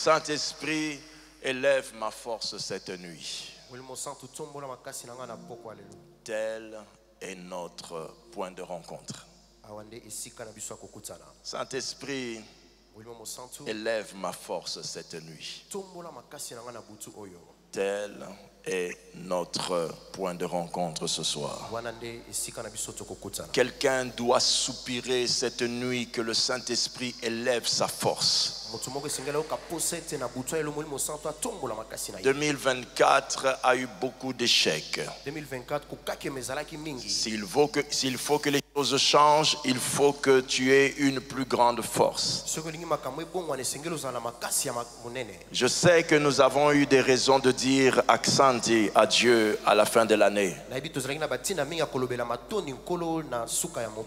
Saint-Esprit, élève ma force cette nuit. Tel est notre point de rencontre. Saint-Esprit, élève ma force cette nuit. Tel est notre point de rencontre ce soir. Quelqu'un doit soupirer cette nuit que le Saint-Esprit élève sa force. 2024 a eu beaucoup d'échecs. S'il faut que les choses changent, il faut que tu aies une plus grande force. Je sais que nous avons eu des raisons de dire Aksanti à Dieu à la fin de l'année.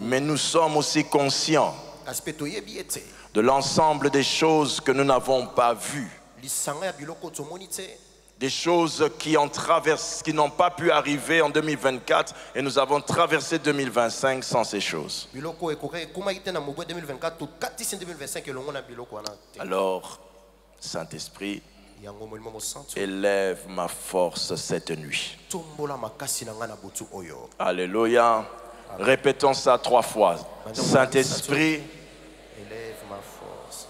Mais nous sommes aussi conscients de l'ensemble des choses que nous n'avons pas vues. Des choses qui n'ont pas pu arriver en 2024 et nous avons traversé 2025 sans ces choses. Alors, Saint-Esprit, élève ma force cette nuit. Alléluia. Répétons ça 3 fois. Saint-Esprit, élève ma force.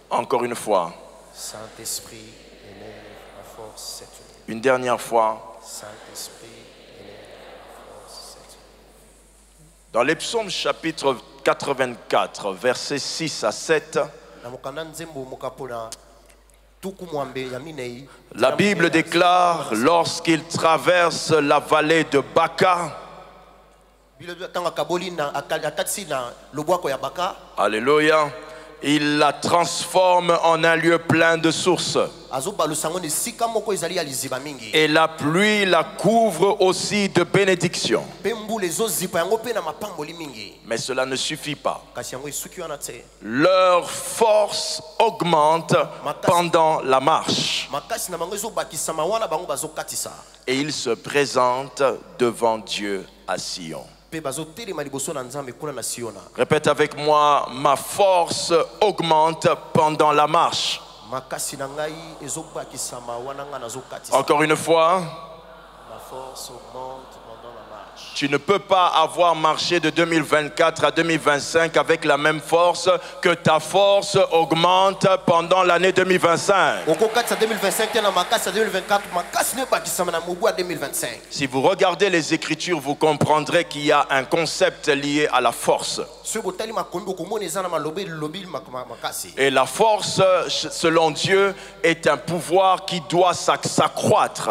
Encore une fois. Saint-Esprit, élève ma force cette nuit. Une dernière fois. Saint-Esprit, élève ma force cette nuit. Dans les psaumes chapitre 84, versets 6 à 7, la Bible déclare, lorsqu'il traverse la vallée de Baka, alléluia, il la transforme en un lieu plein de sources. Et la pluie la couvre aussi de bénédictions. Mais cela ne suffit pas. Leur force augmente pendant la marche. Et ils se présentent devant Dieu à Sion. Répète avec moi, ma force augmente pendant la marche. Encore une fois. Ma force augmente pendant la marche. Tu ne peux pas avoir marché de 2024 à 2025 avec la même force, que ta force augmente pendant l'année 2025. Si vous regardez les Écritures, vous comprendrez qu'il y a un concept lié à la force. Et la force, selon Dieu, est un pouvoir qui doit s'accroître.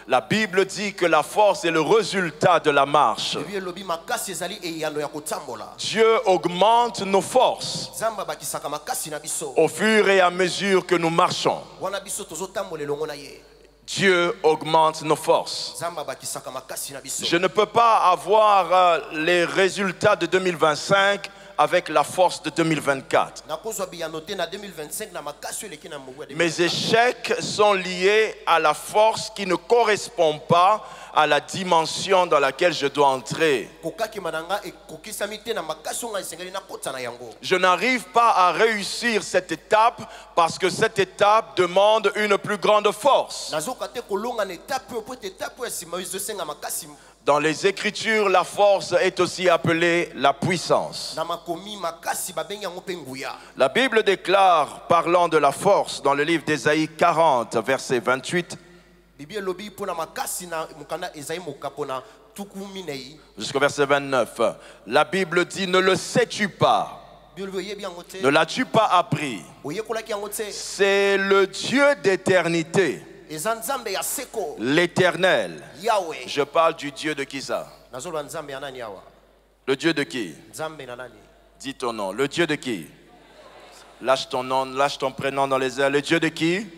La Bible dit que la force est le résultat de la marche. Dieu augmente nos forces au fur et à mesure que nous marchons. Dieu augmente nos forces. Je ne peux pas avoir les résultats de 2025 avec la force de 2024. Mes échecs sont liés à la force qui ne correspond pas à la dimension dans laquelle je dois entrer. Je n'arrive pas à réussir cette étape parce que cette étape demande une plus grande force. Dans les Écritures, la force est aussi appelée la puissance. La Bible déclare, parlant de la force, dans le livre d'Ésaïe 40, verset 28, jusqu'au verset 29, la Bible dit, ne le sais-tu pas? Ne l'as-tu pas appris? C'est le Dieu d'éternité, l'Éternel. Je parle du Dieu de qui ça? Le Dieu de qui? Dis ton nom. Le Dieu de qui? Lâche ton nom, lâche ton prénom dans les airs. Le Dieu de qui?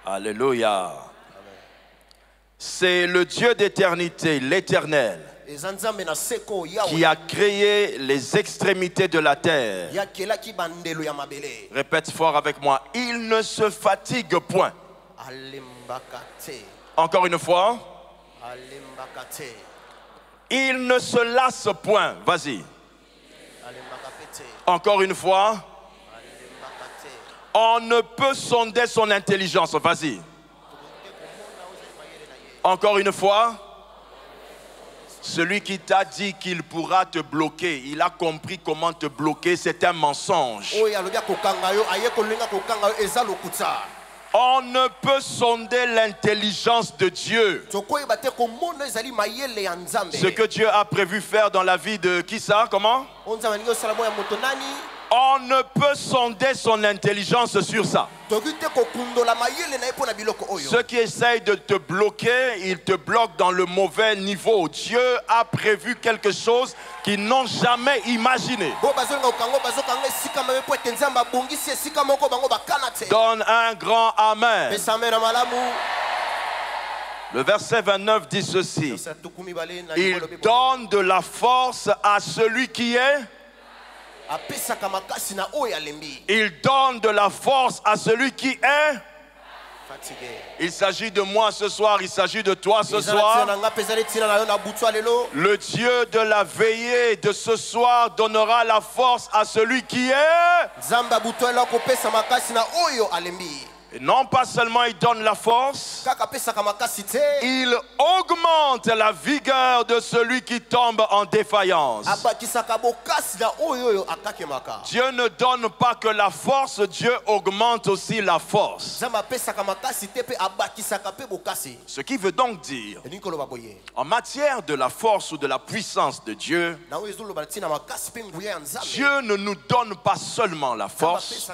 Alléluia. C'est le Dieu d'éternité, l'Éternel, qui a créé les extrémités de la terre. Répète fort avec moi. Il ne se fatigue point. Encore une fois. Il ne se lasse point. Vas-y. Encore une fois. On ne peut sonder son intelligence. Vas-y. Encore une fois. Celui qui t'a dit qu'il pourra te bloquer, il a compris comment te bloquer, c'est un mensonge. On ne peut sonder l'intelligence de Dieu. Ce que Dieu a prévu faire dans la vie de qui ça? Comment? On ne peut sonder son intelligence sur ça. Ceux qui essayent de te bloquer, ils te bloquent dans le mauvais niveau. Dieu a prévu quelque chose qu'ils n'ont jamais imaginé. Donne un grand amen. Le verset 29 dit ceci. Il donne de la force à celui qui est. Il donne de la force à celui qui est fatigué. Il s'agit de moi ce soir, il s'agit de toi ce soir. Le Dieu de la veillée de ce soir donnera la force à celui qui est. Et non pas seulement il donne la force, il augmente la vigueur de celui qui tombe en défaillance. Dieu ne donne pas que la force, Dieu augmente aussi la force. Ce qui veut donc dire, en matière de la force ou de la puissance de Dieu, Dieu ne nous donne pas seulement la force,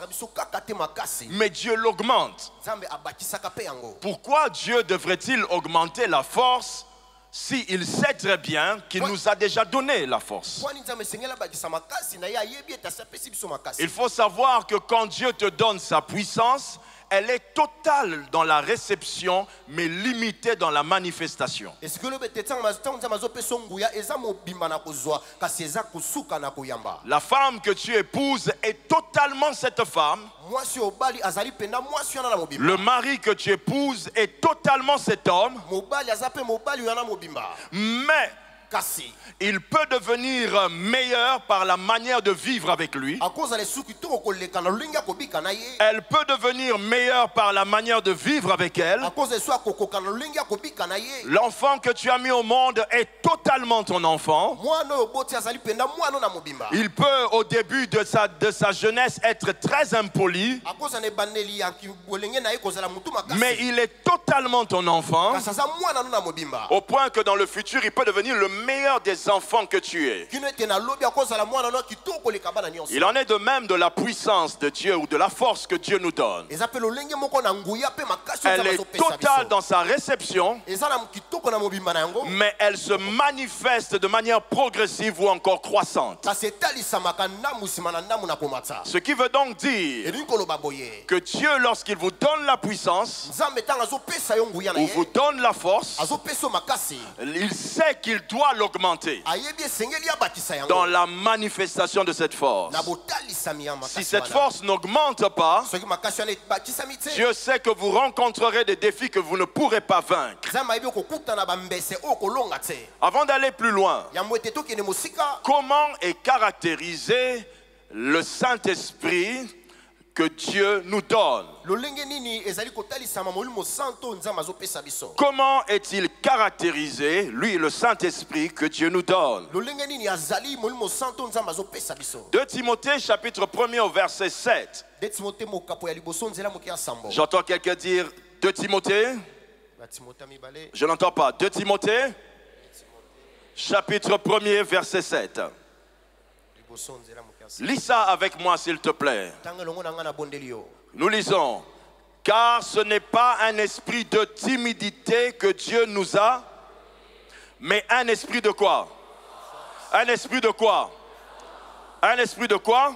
mais Dieu l'augmente. Pourquoi Dieu devrait-il augmenter la force s'il sait très bien qu'il nous a déjà donné la force? Il faut savoir que quand Dieu te donne sa puissance, elle est totale dans la réception, mais limitée dans la manifestation. La femme que tu épouses est totalement cette femme. Le mari que tu épouses est totalement cet homme. Mais il peut devenir meilleur par la manière de vivre avec lui. Elle peut devenir meilleure par la manière de vivre avec elle. L'enfant que tu as mis au monde est totalement ton enfant. Il peut au début de sa jeunesse être très impoli, mais il est totalement ton enfant, au point que dans le futur il peut devenir le meilleur des enfants que tu es. Il en est de même de la puissance de Dieu ou de la force que Dieu nous donne. Elle est totale dans sa réception, mais elle se manifeste de manière progressive ou encore croissante. Ce qui veut donc dire que Dieu, lorsqu'il vous donne la puissance ou vous donne la force, il sait qu'il doit l'augmenter dans la manifestation de cette force. Si cette force n'augmente pas, Dieu sait que vous rencontrerez des défis que vous ne pourrez pas vaincre. Avant d'aller plus loin, comment est caractérisé le Saint-Esprit que Dieu nous donne? Comment est-il caractérisé, lui, le Saint-Esprit que Dieu nous donne? 2 Timothée chapitre 1er au verset 7. J'entends quelqu'un dire 2 Timothée. Je n'entends pas. 2 Timothée chapitre 1er verset 7. Lis ça avec moi s'il te plaît. Nous lisons. Car ce n'est pas un esprit de timidité que Dieu nous a, mais un esprit de quoi? Un esprit de quoi? Un esprit de quoi?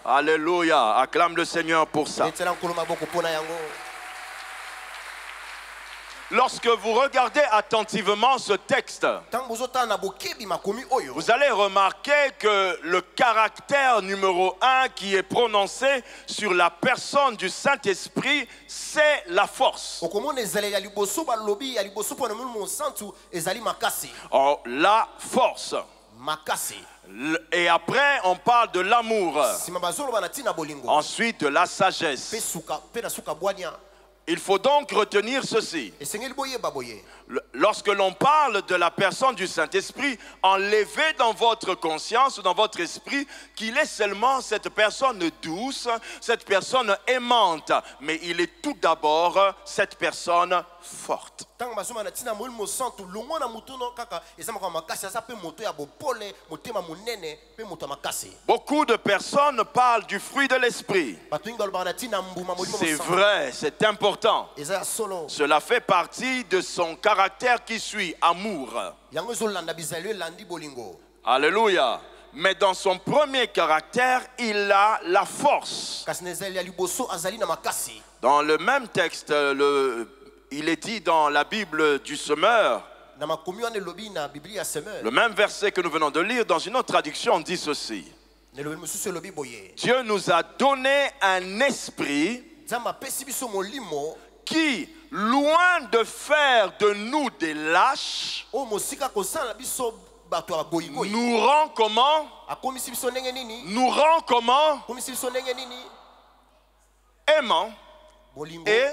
Alléluia. Acclame le Seigneur pour ça. Lorsque vous regardez attentivement ce texte, vous allez remarquer que le caractère numéro 1 qui est prononcé sur la personne du Saint-Esprit, c'est la force. Oh, la force Et après, on parle de l'amour. Ensuite, de la sagesse. Il faut donc retenir ceci. Lorsque l'on parle de la personne du Saint-Esprit, enlevez dans votre conscience, dans votre esprit, qu'il est seulement cette personne douce, cette personne aimante, mais il est tout d'abord cette personne forte. Beaucoup de personnes parlent du fruit de l'esprit. C'est vrai, c'est important. Cela fait partie de son caractère qui suit, amour. Alléluia. Mais dans son premier caractère, il a la force. Dans le même texte, il est dit dans la Bible du semeur, le même verset que nous venons de lire, dans une autre traduction, on dit ceci. Dieu nous a donné un esprit qui, loin de faire de nous des lâches, nous rend comment? Nous rend comment? Aimant. Et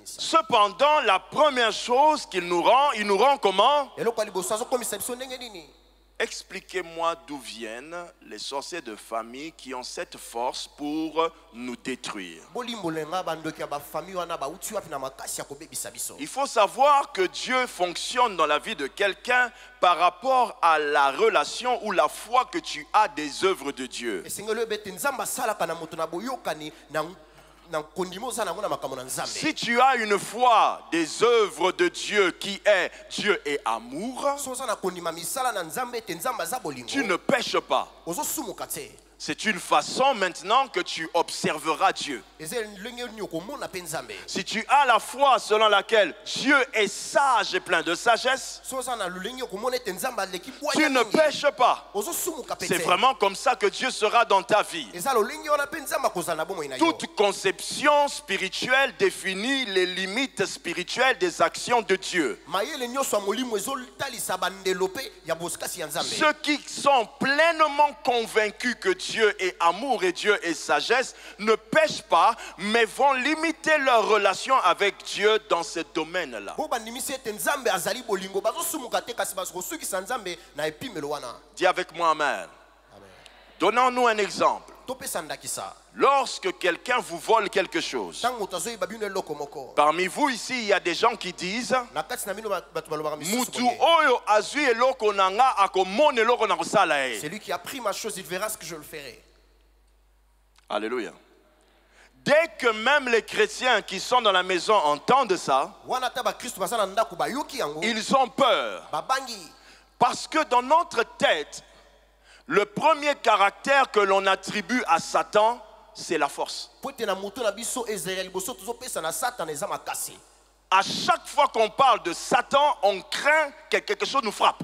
cependant, la première chose qu'il nous rend, il nous rend comment? Expliquez-moi d'où viennent les sorciers de famille qui ont cette force pour nous détruire. Il faut savoir que Dieu fonctionne dans la vie de quelqu'un par rapport à la relation ou la foi que tu as des œuvres de Dieu. Si tu as une foi des œuvres de Dieu qui est Dieu et amour, tu ne pèches pas. C'est une façon maintenant que tu observeras Dieu. Si tu as la foi selon laquelle Dieu est sage et plein de sagesse, tu ne pèches pas. C'est vraiment comme ça que Dieu sera dans ta vie. Toute conception spirituelle définit les limites spirituelles des actions de Dieu. Ceux qui sont pleinement convaincus que Dieu est amour et Dieu est sagesse ne pêchent pas, mais vont limiter leur relation avec Dieu dans ce domaine-là. Dis avec moi amen. Donnons-nous un exemple. Lorsque quelqu'un vous vole quelque chose, parmi vous ici, il y a des gens qui disent celui qui a pris ma chose, il verra ce que je le ferai. Alléluia. Dès que même les chrétiens qui sont dans la maison entendent ça, ils ont peur. Parce que dans notre tête, le premier caractère que l'on attribue à Satan, c'est la force. À chaque fois qu'on parle de Satan, on craint que quelque chose nous frappe.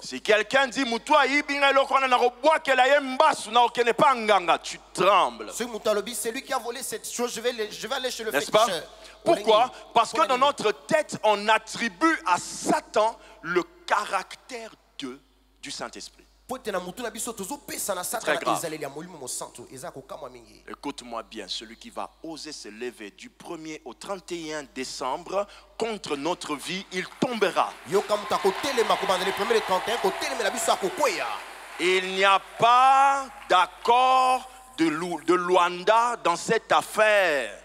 Si quelqu'un dit tu trembles. C'est lui qui a volé cette chose, je vais aller chez le féticheur. Pourquoi? Parce que dans notre tête, on attribue à Satan le caractère du Saint-Esprit. Très grave. Écoute-moi bien, celui qui va oser se lever du 1er au 31 décembre contre notre vie, il tombera. Il n'y a pas d'accord de Luanda dans cette affaire.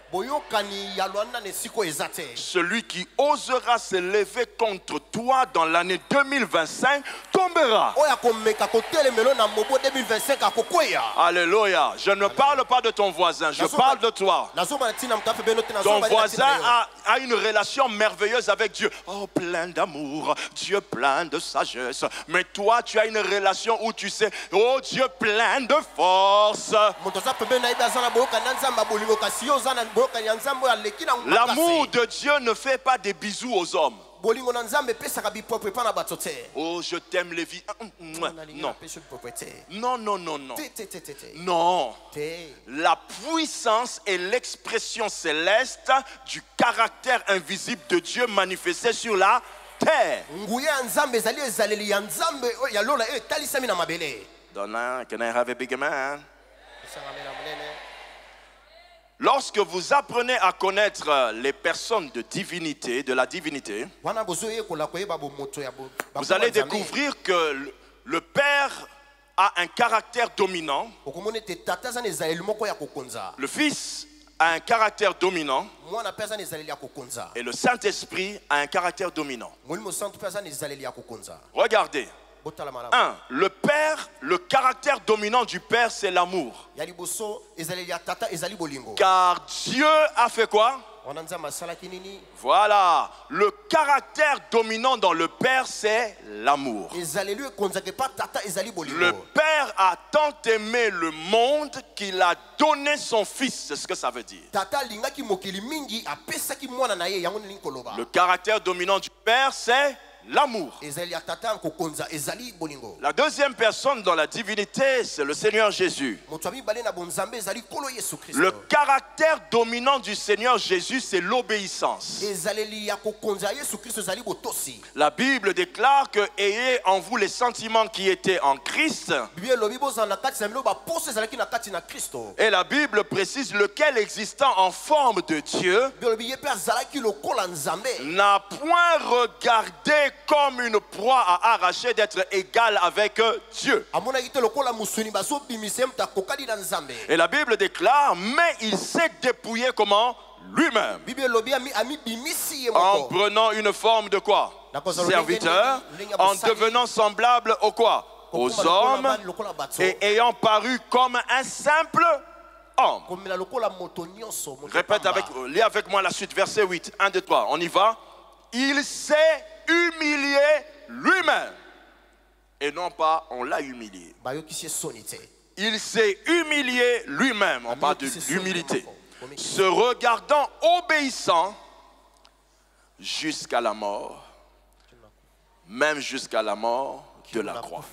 Celui qui osera se lever contre toi dans l'année 2025 tombera. Alléluia. Je ne parle pas de ton voisin, je parle de toi. Ton voisin a une relation merveilleuse avec Dieu. Oh, plein d'amour, Dieu plein de sagesse. Mais toi, tu as une relation où tu sais, oh Dieu plein de force. L'amour de Dieu ne fait pas des bisous aux hommes. Oh, je t'aime les vies. Non. Non, non, non, non. Non. La puissance et l'expression céleste du caractère invisible de Dieu manifesté sur la terre. Donna, can I have a bigger man? Lorsque vous apprenez à connaître les personnes de divinité, de la divinité, vous allez découvrir que le Père a un caractère dominant, le Fils a un caractère dominant et le Saint-Esprit a un caractère dominant. Regardez. 1. Le Père, le caractère dominant du Père, c'est l'amour. Car Dieu a fait quoi? Voilà. Le caractère dominant dans le Père, c'est l'amour. Le Père a tant aimé le monde qu'il a donné son Fils. C'est ce que ça veut dire. Le caractère dominant du Père, c'est l'amour. La deuxième personne dans la divinité, c'est le Seigneur Jésus. Le caractère dominant du Seigneur Jésus, c'est l'obéissance. La Bible déclare que ayez en vous les sentiments qui étaient en Christ. Et la Bible précise lequel existant en forme de Dieu n'a point regardé comme une proie à arracher d'être égal avec Dieu. Et la Bible déclare, mais il s'est dépouillé comment? Lui-même. En prenant une forme de quoi? Serviteur, en devenant semblable au quoi? Aux hommes, et ayant paru comme un simple homme. Répète lis avec moi la suite, verset 8, 1, 2, 3, on y va. Il s'est humilié lui-même et non pas on l'a humilié. Il s'est humilié lui-même, on parle de l'humilité, se regardant obéissant jusqu'à la mort, même jusqu'à la mort de la croix.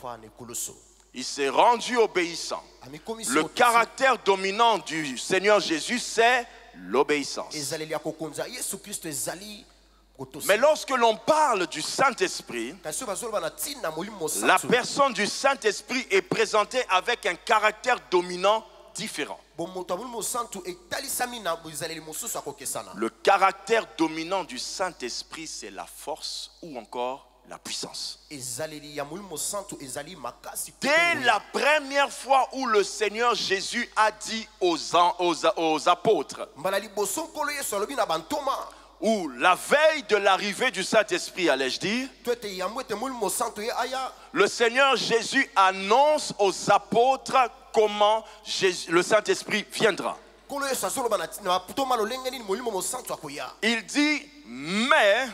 Il s'est rendu obéissant. Le caractère dominant du Seigneur Jésus, c'est l'obéissance. Mais lorsque l'on parle du Saint-Esprit, la personne du Saint-Esprit est présentée avec un caractère dominant différent. Le caractère dominant du Saint-Esprit, c'est la force ou encore la puissance. Dès la première fois où le Seigneur Jésus a dit aux apôtres, ou la veille de l'arrivée du Saint-Esprit, allais-je dire, le Seigneur Jésus annonce aux apôtres comment le Saint-Esprit viendra. Il dit, mais,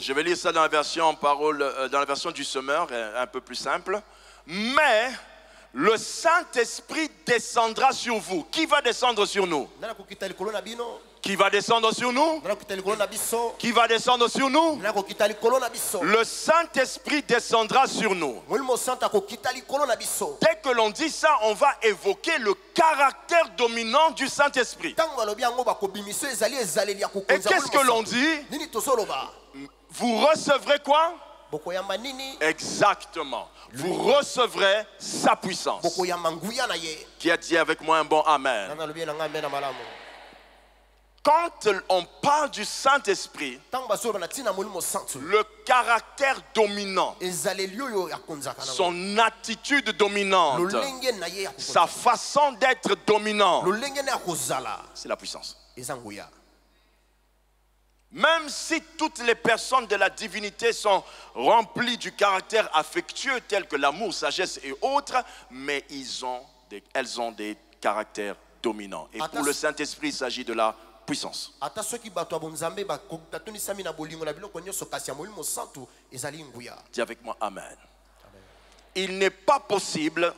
je vais lire ça dans la version dans la version du Semeur, un peu plus simple, mais le Saint-Esprit descendra sur vous. Qui va descendre sur nous? Qui va descendre sur nous? Qui va descendre sur nous? Le Saint-Esprit descendra sur nous. Dès que l'on dit ça, on va évoquer le caractère dominant du Saint-Esprit. Et qu'est-ce que l'on dit? Vous recevrez quoi? Exactement. Vous recevrez sa puissance. Qui a dit avec moi un bon amen? Quand on parle du Saint-Esprit, le caractère dominant, son attitude dominante, sa façon d'être dominant, c'est la puissance. Même si toutes les personnes de la divinité sont remplies du caractère affectueux tel que l'amour, sagesse et autres, mais elles ont des caractères dominants. Et pour le Saint-Esprit, il s'agit de la puissance. Dis avec moi amen. Il n'est pas possible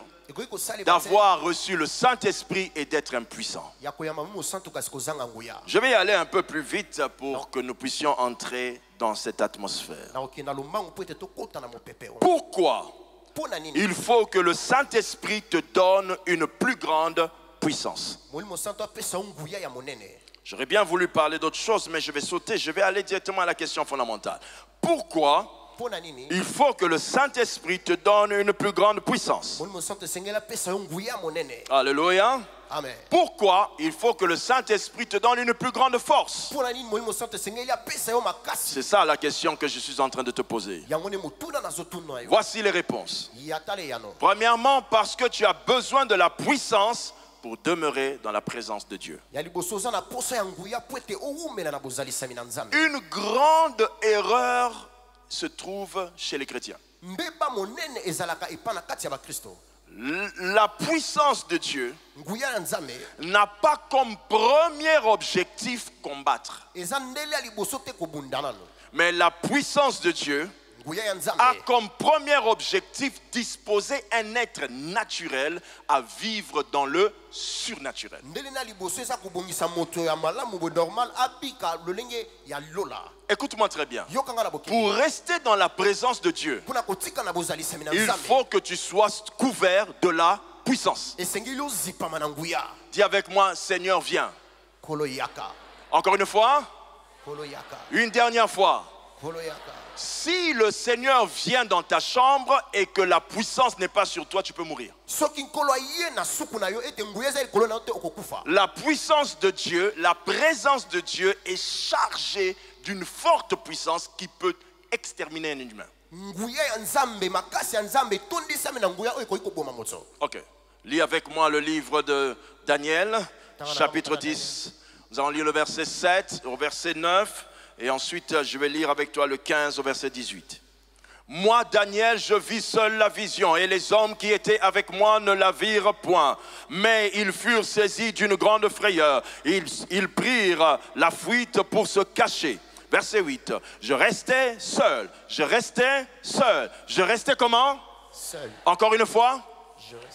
d'avoir reçu le Saint-Esprit et d'être impuissant. Je vais y aller un peu plus vite pour que nous puissions entrer dans cette atmosphère. Pourquoi il faut que le Saint-Esprit te donne une plus grande puissance? J'aurais bien voulu parler d'autre chose, mais je vais sauter. Je vais aller directement à la question fondamentale. Pourquoi il faut que le Saint-Esprit te donne une plus grande puissance? Alléluia. Amen. Pourquoi il faut que le Saint-Esprit te donne une plus grande force? C'est ça la question que je suis en train de te poser. Voici les réponses. Premièrement, parce que tu as besoin de la puissance pour demeurer dans la présence de Dieu. Une grande erreur se trouve chez les chrétiens. La puissance de Dieu n'a pas comme premier objectif combattre. Mais la puissance de Dieu a comme premier objectif disposer un être naturel à vivre dans le surnaturel. Écoute-moi très bien. Pour rester dans la présence de Dieu, il faut que tu sois couvert de la puissance. Dis avec moi, Seigneur, viens. Encore une fois. Une dernière fois. Si le Seigneur vient dans ta chambre et que la puissance n'est pas sur toi, tu peux mourir. La puissance de Dieu, la présence de Dieu est chargée d'une forte puissance qui peut exterminer un humain. Ok. Lis avec moi le livre de Daniel, chapitre 10. Nous allons lire le verset 7 au verset 9. Et ensuite, je vais lire avec toi le 15 au verset 18. Moi, Daniel, je vis seul la vision, et les hommes qui étaient avec moi ne la virent point. Mais ils furent saisis d'une grande frayeur. Ils prirent la fuite pour se cacher. Verset 8. Je restais seul. Je restais seul. Je restais comment? Seul. Encore une fois?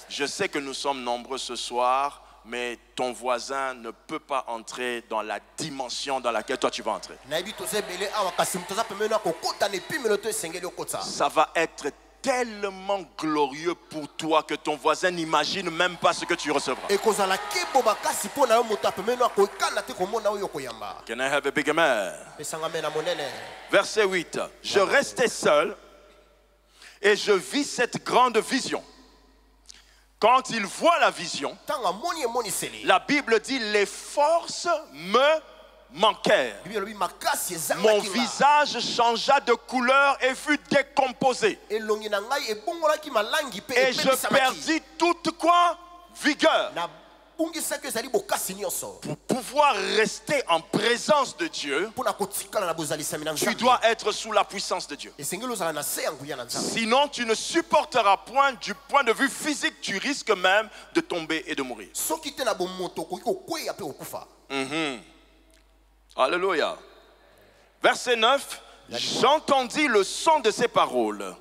Je sais que nous sommes nombreux ce soir. Mais ton voisin ne peut pas entrer dans la dimension dans laquelle toi tu vas entrer. Ça va être tellement glorieux pour toi que ton voisin n'imagine même pas ce que tu recevras. Can I have a big amen? Verset 8. Je restais seul et je vis cette grande vision. Quand il voit la vision, la Bible dit les forces me manquèrent. Mon visage changea de couleur et fut décomposé. Et je perdis toute quoi? Vigueur. Pour pouvoir rester en présence de Dieu, tu dois être sous la puissance de Dieu. Sinon, tu ne supporteras point du point de vue physique, tu risques même de tomber et de mourir. Alléluia. Verset 9. J'entendis le son de ses paroles.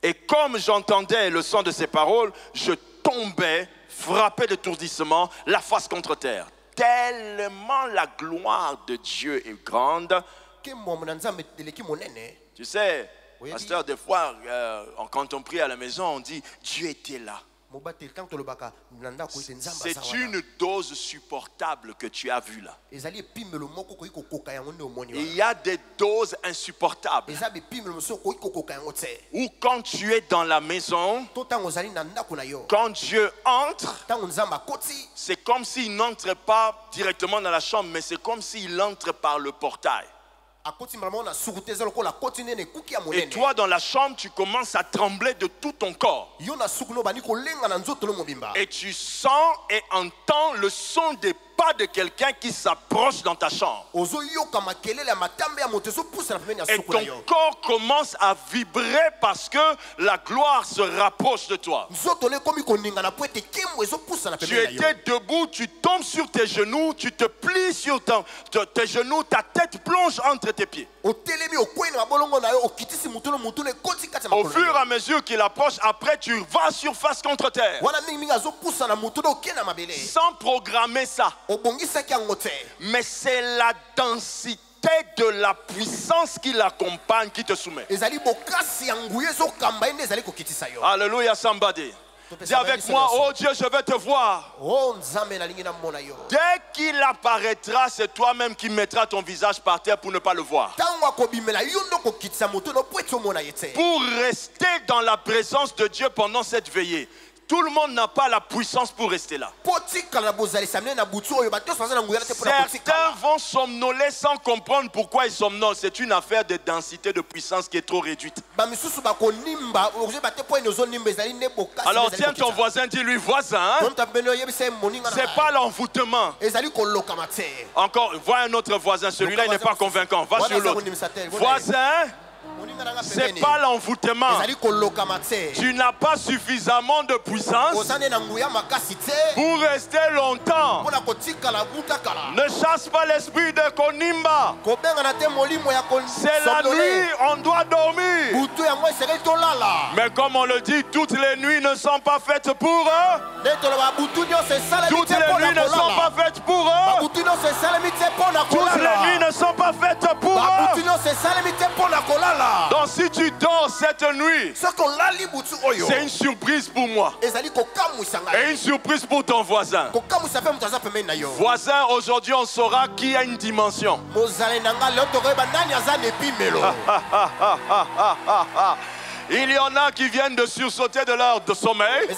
Et comme j'entendais le son de ses paroles, je tombais frappé d'étourdissement, la face contre terre. Tellement la gloire de Dieu est grande. Tu sais, pasteur, des fois, quand on prie à la maison, on dit Dieu était là. C'est une dose supportable que tu as vue là. Il y a des doses insupportables. Ou quand tu es dans la maison, quand Dieu entre, c'est comme s'il n'entre pas directement dans la chambre, mais c'est comme s'il entre par le portail. Et toi dans la chambre, tu commences à trembler de tout ton corps. Et tu sens et entends le son des pas de quelqu'un qui s'approche dans ta chambre. Et ton corps commence à vibrer parce que la gloire se rapproche de toi. Tu étais debout, tu tombes sur tes genoux, tu te plies sur tes genoux, ta tête plonge entre tes pieds. Au fur et à mesure qu'il approche, après tu vas surface contre terre. Sans programmer ça. Mais c'est la densité de la puissance qui l'accompagne qui te soumet. Alléluia, somebody. Dis avec moi, oh Dieu, je vais te voir. Dès qu'il apparaîtra, c'est toi-même qui mettras ton visage par terre pour ne pas le voir. Pour rester dans la présence de Dieu pendant cette veillée. Tout le monde n'a pas la puissance pour rester là. Certains vont somnoler sans comprendre pourquoi ils somnolent. C'est une affaire de densité de puissance qui est trop réduite. Alors tiens ton voisin, dis-lui, voisin, c'est pas l'envoûtement. Encore, vois un autre voisin, celui-là il n'est pas convaincant. Va sur l'autre. Voisin, c'est pas l'envoûtement. Tu n'as pas suffisamment de puissance pour rester longtemps. Ne chasse pas l'esprit de Konimba. C'est la nuit, on doit dormir. Mais comme on le dit, toutes les nuits ne sont pas faites pour eux. Toutes les nuits ne sont pas faites pour eux. Toutes les nuits ne sont pas faites pour eux. Donc si tu dors cette nuit, c'est une surprise pour moi. Et une surprise pour ton voisin. Voisin, aujourd'hui on saura qui a une dimension. Il y en a qui viennent de sursauter de leur sommeil,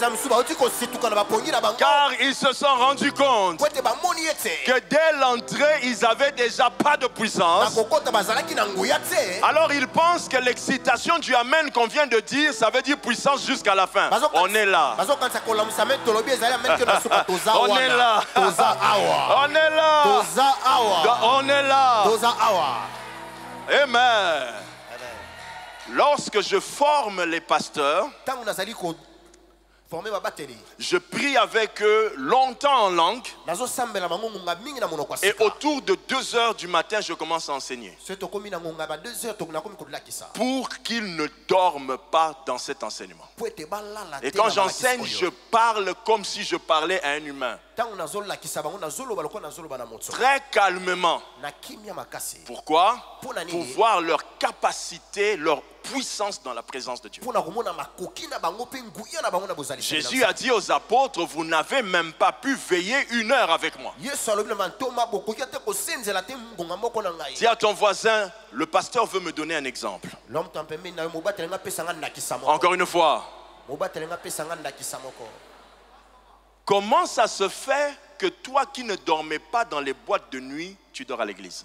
car ils se sont rendus compte que dès l'entrée, ils n'avaient déjà pas de puissance. Alors ils pensent que l'excitation du Amen qu'on vient de dire, ça veut dire puissance jusqu'à la fin. On est là. On est là. On est là. On est là. Amen. Lorsque je forme les pasteurs, je prie avec eux longtemps en langue. Et autour de 2 heures du matin, je commence à enseigner. Pour qu'ils ne dorment pas dans cet enseignement. Et quand j'enseigne, je parle comme si je parlais à un humain. Très calmement. Pourquoi? Pour voir leur capacité, leur puissance dans la présence de Dieu. Jésus a dit aux apôtres, vous n'avez même pas pu veiller 1 heure avec moi. Dis à ton voisin, le pasteur veut me donner un exemple. Encore une fois. Comment ça se fait que toi qui ne dormais pas dans les boîtes de nuit, tu dors à l'église?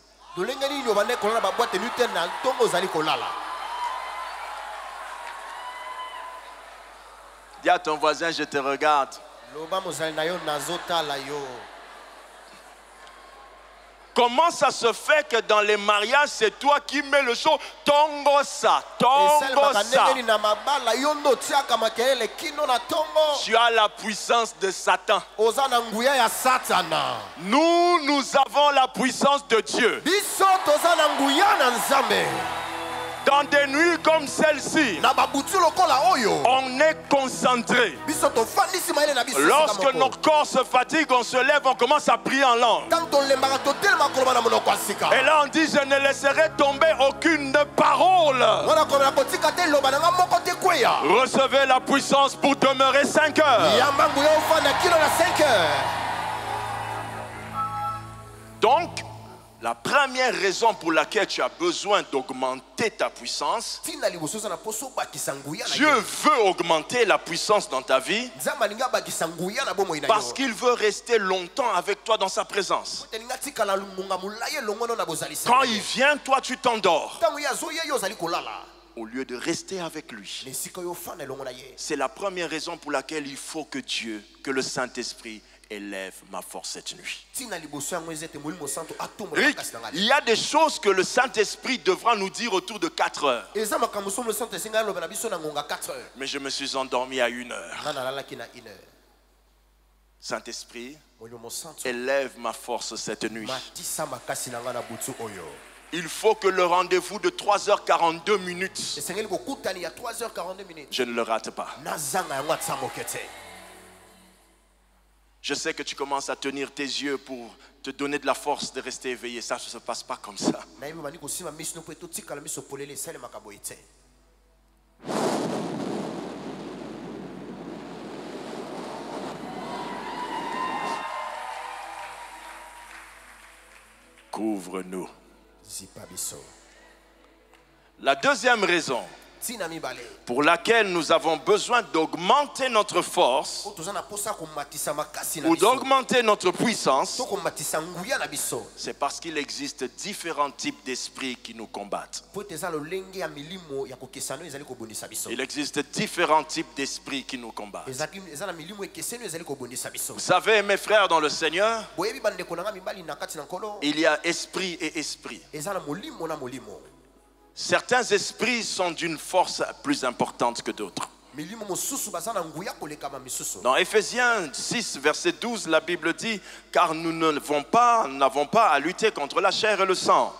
Dis à ton voisin, je te regarde. Comment ça se fait que dans les mariages, c'est toi qui mets le show? Tongosa, tongosa. Tu as la puissance de Satan. Nous avons la puissance de Dieu. Dans des nuits comme celle-ci, on est concentré. Lorsque notre corps se fatigue, on se lève, on commence à prier en langue. Et là on dit, je ne laisserai tomber aucune parole. Recevez la puissance pour demeurer 5 heures. Donc, la première raison pour laquelle tu as besoin d'augmenter ta puissance, Dieu veut augmenter la puissance dans ta vie parce qu'il veut rester longtemps avec toi dans sa présence. Quand il vient, toi tu t'endors au lieu de rester avec lui. C'est la première raison pour laquelle il faut que Dieu, que le Saint-Esprit élève ma force cette nuit. Il y a des choses que le Saint-Esprit devra nous dire autour de 4 heures. Mais je me suis endormi à 1 heure. Saint-Esprit, élève ma force cette nuit. Il faut que le rendez-vous de 3h42 minutes, je ne le rate pas. Je sais que tu commences à tenir tes yeux pour te donner de la force de rester éveillé. Ça ne se passe pas comme ça. Couvre-nous. La deuxième raison pour laquelle nous avons besoin d'augmenter notre force ou d'augmenter notre puissance, c'est parce qu'il existe différents types d'esprits qui nous combattent. Il existe différents types d'esprits qui nous combattent. Vous savez, mes frères dans le Seigneur, il y a esprit et esprit. Certains esprits sont d'une force plus importante que d'autres. Dans Ephésiens 6, verset 12, la Bible dit: car nous n'avons pas à lutter contre la chair et le sang,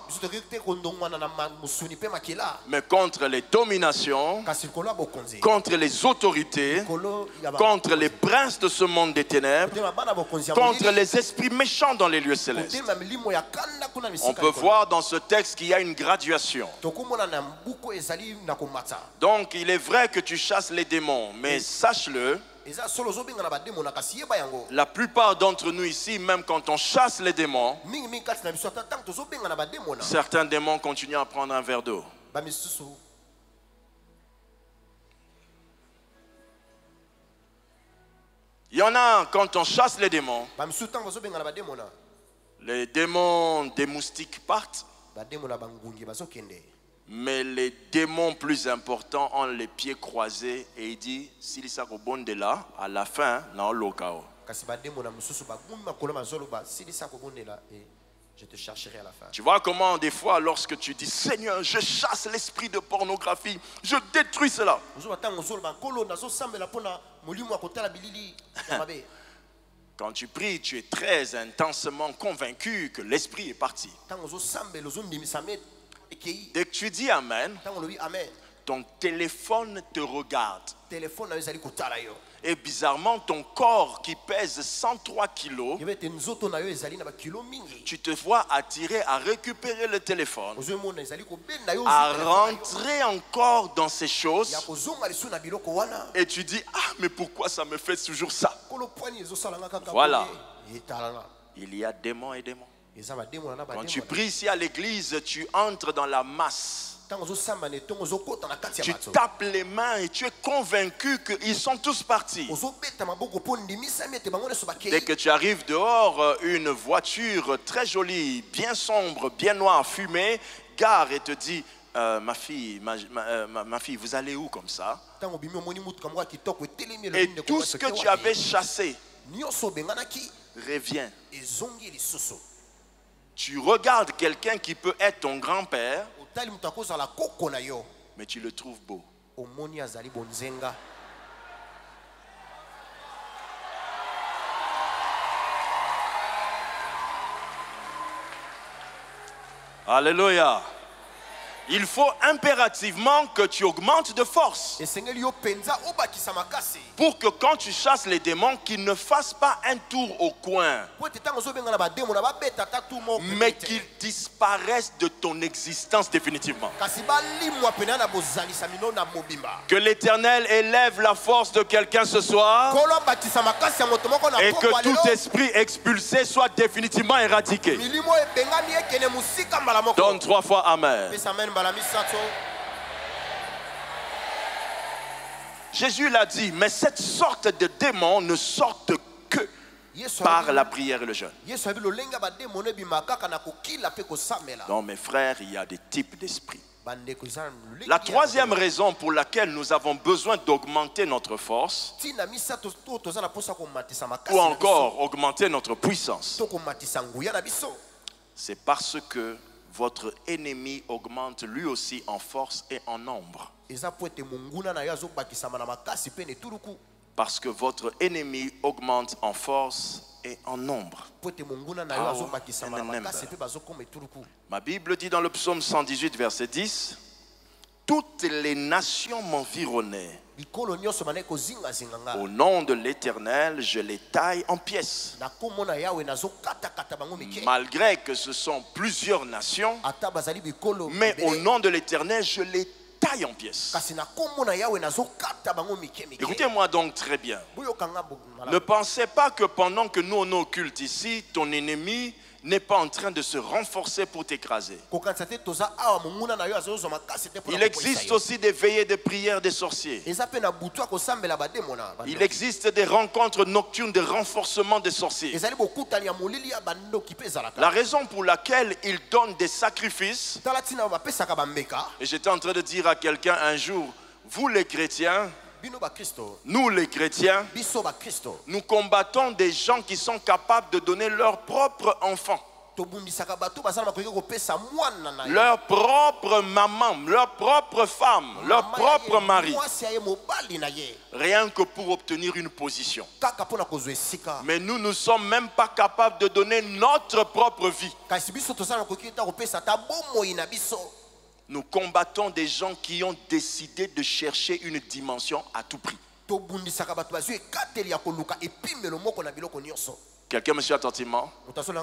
mais contre les dominations, contre les autorités, contre les princes de ce monde des ténèbres, contre les esprits méchants dans les lieux célestes. On peut voir dans ce texte qu'il y a une graduation. Donc il est vrai que tu chasses les démons, mais sache-le, la plupart d'entre nous ici, même quand on chasse les démons, certains démons continuent à prendre un verre d'eau. Il y en a, quand on chasse les démons des moustiques partent, mais les démons plus importants ont les pieds croisés et il dit, s'il s'est de là, à la fin, non, l'okao. Je te chercherai à la fin. Tu vois comment des fois, lorsque tu dis, Seigneur, je chasse l'esprit de pornographie, je détruis cela. Quand tu pries, tu es très intensément convaincu que l'esprit est parti. Dès que tu dis Amen, ton téléphone te regarde. Et bizarrement, ton corps qui pèse 103 kilos, tu te vois attiré à récupérer le téléphone, à rentrer encore dans ces choses. Et tu dis, ah, mais pourquoi ça me fait toujours ça? Voilà. Il y a démons et démons. Quand tu pries ici à l'église, tu entres dans la masse. Tu tapes les mains et tu es convaincu qu'ils sont tous partis. Dès que tu arrives dehors, une voiture très jolie, bien sombre, bien noire, fumée, gare et te dit, ma fille, vous allez où comme ça? Et tout ce que tu avais chassé revient. Tu regardes quelqu'un qui peut être ton grand-père, mais tu le trouves beau. Alléluia. Il faut impérativement que tu augmentes de force pour que quand tu chasses les démons, qu'ils ne fassent pas un tour au coin, mais qu'ils disparaissent de ton existence définitivement. Que l'Éternel élève la force de quelqu'un ce soir et que tout esprit expulsé soit définitivement éradiqué. Donne 3 fois Amen. Jésus l'a dit, mais cette sorte de démons ne sortent que par la prière et le jeûne. Donc mes frères, il y a des types d'esprits. La troisième raison pour laquelle nous avons besoin d'augmenter notre force ou encore augmenter notre puissance, c'est parce que votre ennemi augmente lui aussi en force et en nombre. Parce que votre ennemi augmente en force et en nombre. Ma Bible dit dans le psaume 118, verset 10, toutes les nations m'environnaient. Au nom de l'Éternel, je les taille en pièces. Malgré que ce sont plusieurs nations, mais au nom de l'Éternel, je les taille en pièces. Écoutez-moi donc très bien. Ne pensez pas que pendant que nous on occulte ici, ton ennemi n'est pas en train de se renforcer pour t'écraser. Il existe aussi des veillées de prière des sorciers. Il existe des rencontres nocturnes de renforcement des sorciers. La raison pour laquelle ils donnent des sacrifices, et j'étais en train de dire à quelqu'un un jour, vous les chrétiens, nous les chrétiens, nous combattons des gens qui sont capables de donner leur propre enfant, leur propre maman, leur propre femme, leur propre mari, rien que pour obtenir une position. Mais nous ne sommes même pas capables de donner notre propre vie. Nous combattons des gens qui ont décidé de chercher une dimension à tout prix. Quelqu'un me suit attentivement?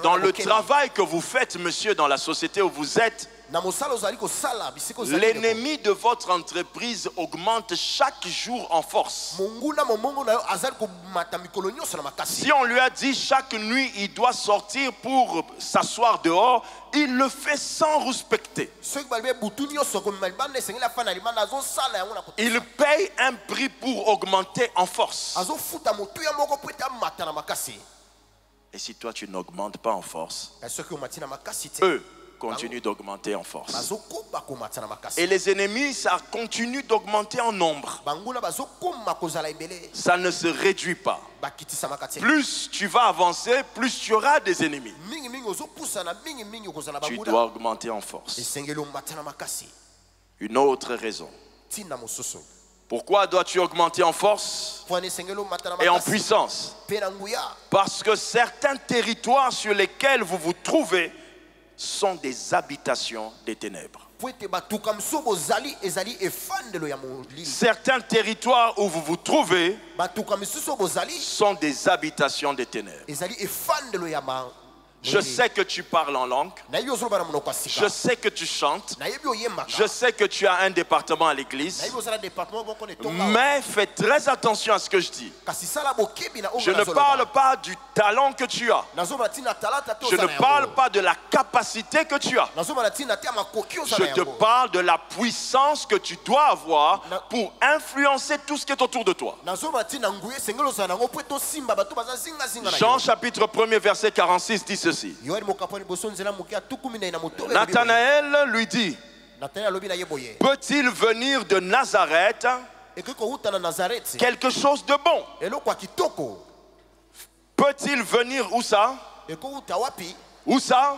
Dans le travail que vous faites, monsieur, dans la société où vous êtes, l'ennemi de votre entreprise augmente chaque jour en force. Si on lui a dit chaque nuit il doit sortir pour s'asseoir dehors, il le fait sans respecter. Il paye un prix pour augmenter en force. Et si toi tu n'augmentes pas en force, eux continuent d'augmenter en force. Et les ennemis, ça continue d'augmenter en nombre. Ça ne se réduit pas. Plus tu vas avancer, plus tu auras des ennemis. Tu dois augmenter en force. Une autre raison. Pourquoi dois-tu augmenter en force et en puissance? Parce que certains territoires sur lesquels vous vous trouvez sont des habitations des ténèbres. Certains territoires où vous vous trouvez sont des habitations des ténèbres. Je sais que tu parles en langue. Je sais que tu chantes. Je sais que tu as un département à l'église. Mais fais très attention à ce que je dis. Je ne parle pas du talent que tu as. Je ne parle pas de la capacité que tu as. Je te parle de la puissance que tu dois avoir pour influencer tout ce qui est autour de toi. Jean chapitre 1er verset 46 dit ceci. Nathanaël lui dit, peut-il venir de Nazareth quelque chose de bon? Peut-il venir où ça? Où ça?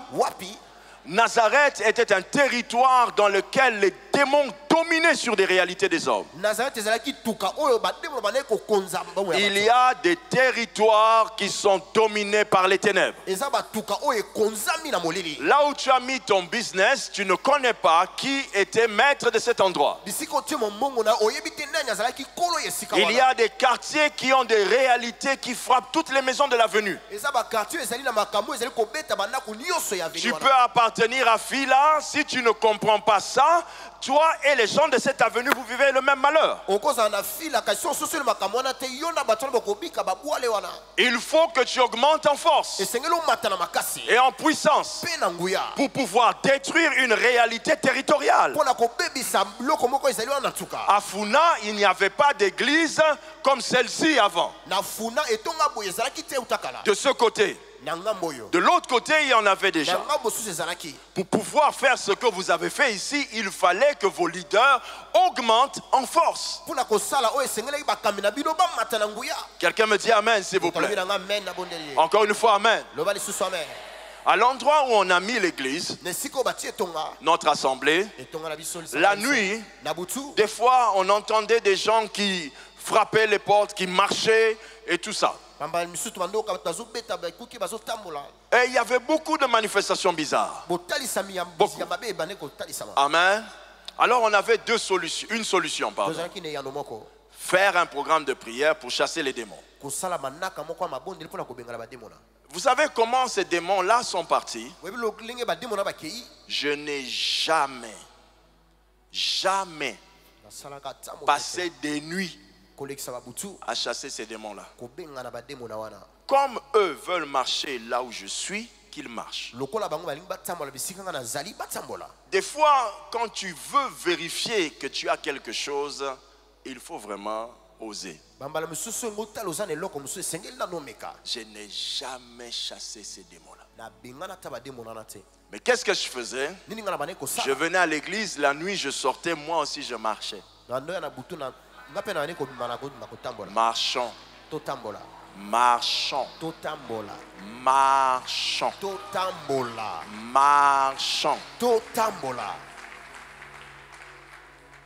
Nazareth était un territoire dans lequel les démons dominaient sur des réalités des hommes. Il y a des territoires qui sont dominés par les ténèbres. Là où tu as mis ton business, tu ne connais pas qui était maître de cet endroit. Il y a des quartiers qui ont des réalités qui frappent toutes les maisons de l'avenue. Tu peux appartenir à Fila, si tu ne comprends pas ça, toi et les gens de cette avenue, vous vivez le même malheur. Il faut que tu augmentes en force et en puissance pour pouvoir détruire une réalité territoriale. À Funa, il n'y avait pas d'église comme celle-ci avant. De ce côté. De l'autre côté, il y en avait déjà. Pour pouvoir faire ce que vous avez fait ici, il fallait que vos leaders augmentent en force. Quelqu'un me dit amen, s'il vous plaît. Encore une fois, amen. À l'endroit où on a mis l'église, notre assemblée, la nuit, des fois on entendait des gens qui frappaient les portes, qui marchaient et tout ça. Et il y avait beaucoup de manifestations bizarres. Beaucoup. Amen. Alors on avait une solution, pardon. Faire un programme de prière pour chasser les démons. Vous savez comment ces démons-là sont partis? Je n'ai jamais passé des nuits à chasser ces démons-là. Comme eux veulent marcher là où je suis, qu'il marche. Des fois, quand tu veux vérifier que tu as quelque chose, il faut vraiment oser. Je n'ai jamais chassé ces démons-là. Mais qu'est-ce que je faisais? Je venais à l'église, la nuit je sortais, moi aussi je marchais. Marchons. Marchons. Marchons. Marchons.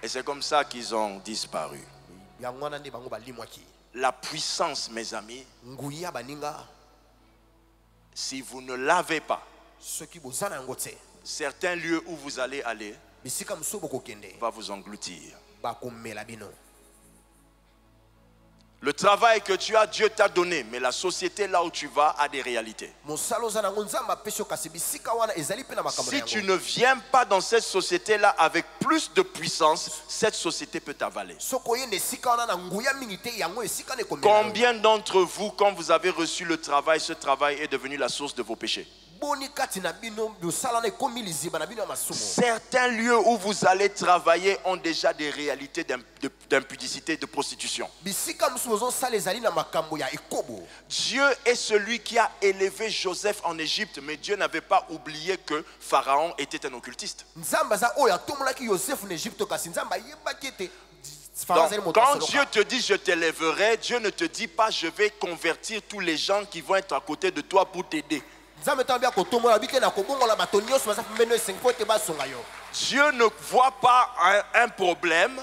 Et c'est comme ça qu'ils ont disparu. La puissance, mes amis, si vous ne l'avez pas, certains lieux où vous allez aller va vous engloutir. Le travail que tu as, Dieu t'a donné, mais la société là où tu vas a des réalités. Si tu ne viens pas dans cette société-là avec plus de puissance, cette société peut t'avaler. Combien d'entre vous, quand vous avez reçu le travail, ce travail est devenu la source de vos péchés? Certains lieux où vous allez travailler ont déjà des réalités d'impudicité, de prostitution. Dieu est celui qui a élevé Joseph en Égypte, mais Dieu n'avait pas oublié que Pharaon était un occultiste. Donc, quand Dieu te dit je t'élèverai, Dieu ne te dit pas je vais convertir tous les gens qui vont être à côté de toi pour t'aider. Dieu ne voit pas un problème.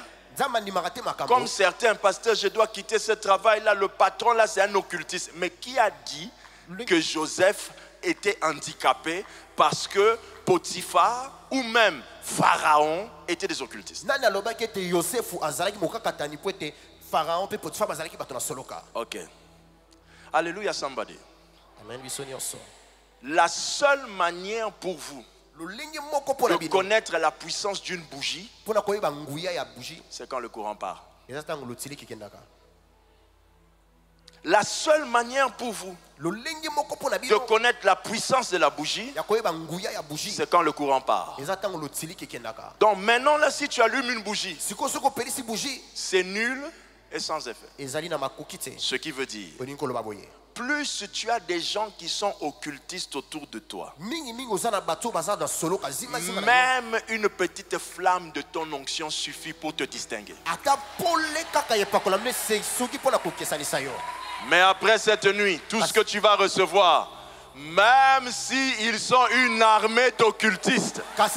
Comme certains pasteurs, je dois quitter ce travail-là. Le patron là, c'est un occultiste. Mais qui a dit que Joseph était handicapé parce que Potiphar ou même Pharaon étaient des occultistes? Ok. Alléluia, somebody. La seule manière pour vous de connaître la puissance d'une bougie, c'est quand le courant part. La seule manière pour vous de connaître la puissance de la bougie, c'est quand le courant part. Donc maintenant, là, si tu allumes une bougie, c'est nul et sans effet. Ce qui veut dire, plus tu as des gens qui sont occultistes autour de toi, même une petite flamme de ton onction suffit pour te distinguer. Mais après cette nuit, tout ce que tu vas recevoir, même s'ils sont une armée d'occultistes, même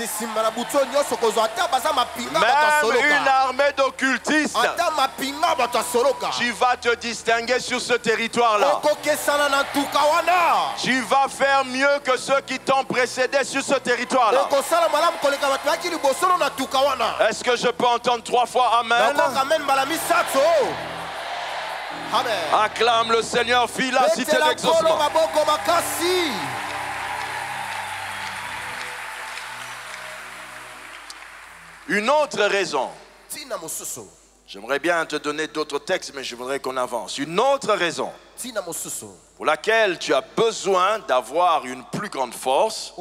une armée d'occultistes, tu vas te distinguer sur ce territoire-là. Tu vas faire mieux que ceux qui t'ont précédé sur ce territoire-là. Est-ce que je peux entendre 3 fois Amen? Amen. Acclame le Seigneur, fille la cité d'exaucement. Une autre raison. J'aimerais bien te donner d'autres textes, mais je voudrais qu'on avance. Une autre raison pour laquelle tu as besoin d'avoir une plus grande force,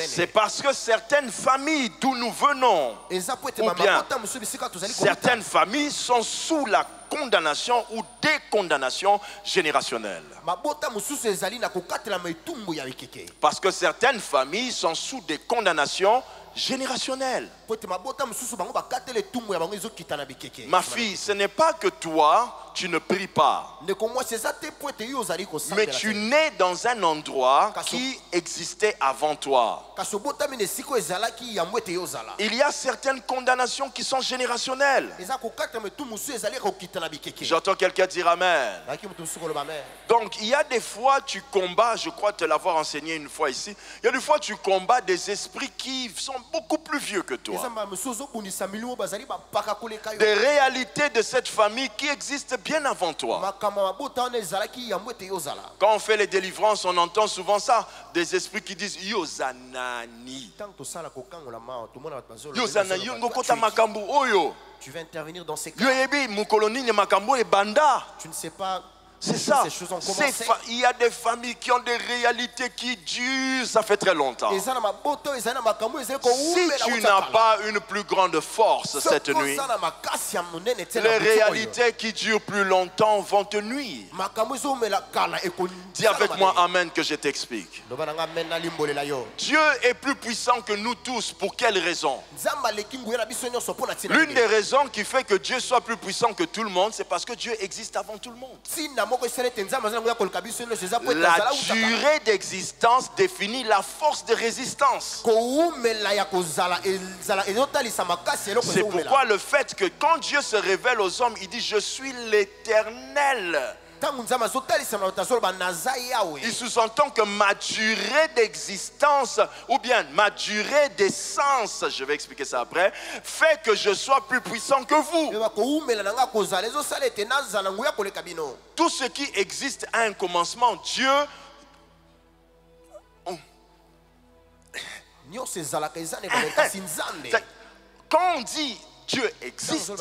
c'est parce que certaines familles d'où nous venons, ou bien certaines familles sont sous la condamnation ou des condamnations générationnelles. Parce que certaines familles sont sous des condamnations générationnelles. Ma fille, ce n'est pas que toi, tu ne pries pas, mais tu nais dans un endroit qui existait avant toi. Il y a certaines condamnations qui sont générationnelles. J'entends quelqu'un dire Amen. Donc il y a des fois tu combats, je crois te l'avoir enseigné une fois ici, il y a des fois tu combats des esprits qui sont beaucoup plus vieux que toi. Des réalités de cette famille qui existent bien avant toi. Quand on fait les délivrances, on entend souvent ça, des esprits qui disent Yozanani. Yozanani, tu vas intervenir dans ces cas. Tu Tu ne sais pas C'est ça. Il y a des familles qui ont des réalités qui durent, ça fait très longtemps. Si tu n'as pas une plus grande force cette nuit, les réalités qui durent plus longtemps vont te nuire. Dis avec moi Amen que je t'explique. Dieu est plus puissant que nous tous. Pour quelle raison? L'une des raisons qui fait que Dieu soit plus puissant que tout le monde, c'est parce que Dieu existe avant tout le monde. La durée d'existence définit la force de résistance. C'est pourquoi le fait que quand Dieu se révèle aux hommes, il dit je suis l'Éternel. Il sous-entend que ma durée d'existence ou bien ma durée d'essence, je vais expliquer ça après, fait que je sois plus puissant que vous. Tout ce qui existe a un commencement. Dieu... Quand on dit Dieu existe,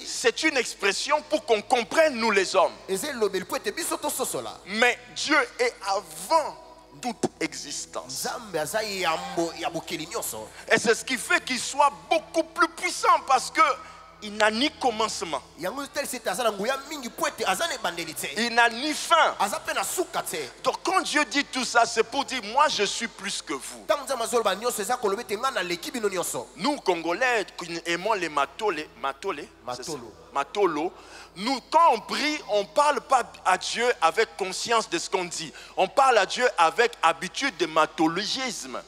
c'est une expression pour qu'on comprenne nous les hommes. Mais Dieu est avant toute existence. Et c'est ce qui fait qu'il soit beaucoup plus puissant parce que il n'a ni commencement. Il n'a ni fin. Donc quand Dieu dit tout ça, c'est pour dire moi je suis plus que vous. Nous Congolais qui aimons les matolo. Nous, quand on prie, on ne parle pas à Dieu avec conscience de ce qu'on dit. On parle à Dieu avec habitude de matologisme.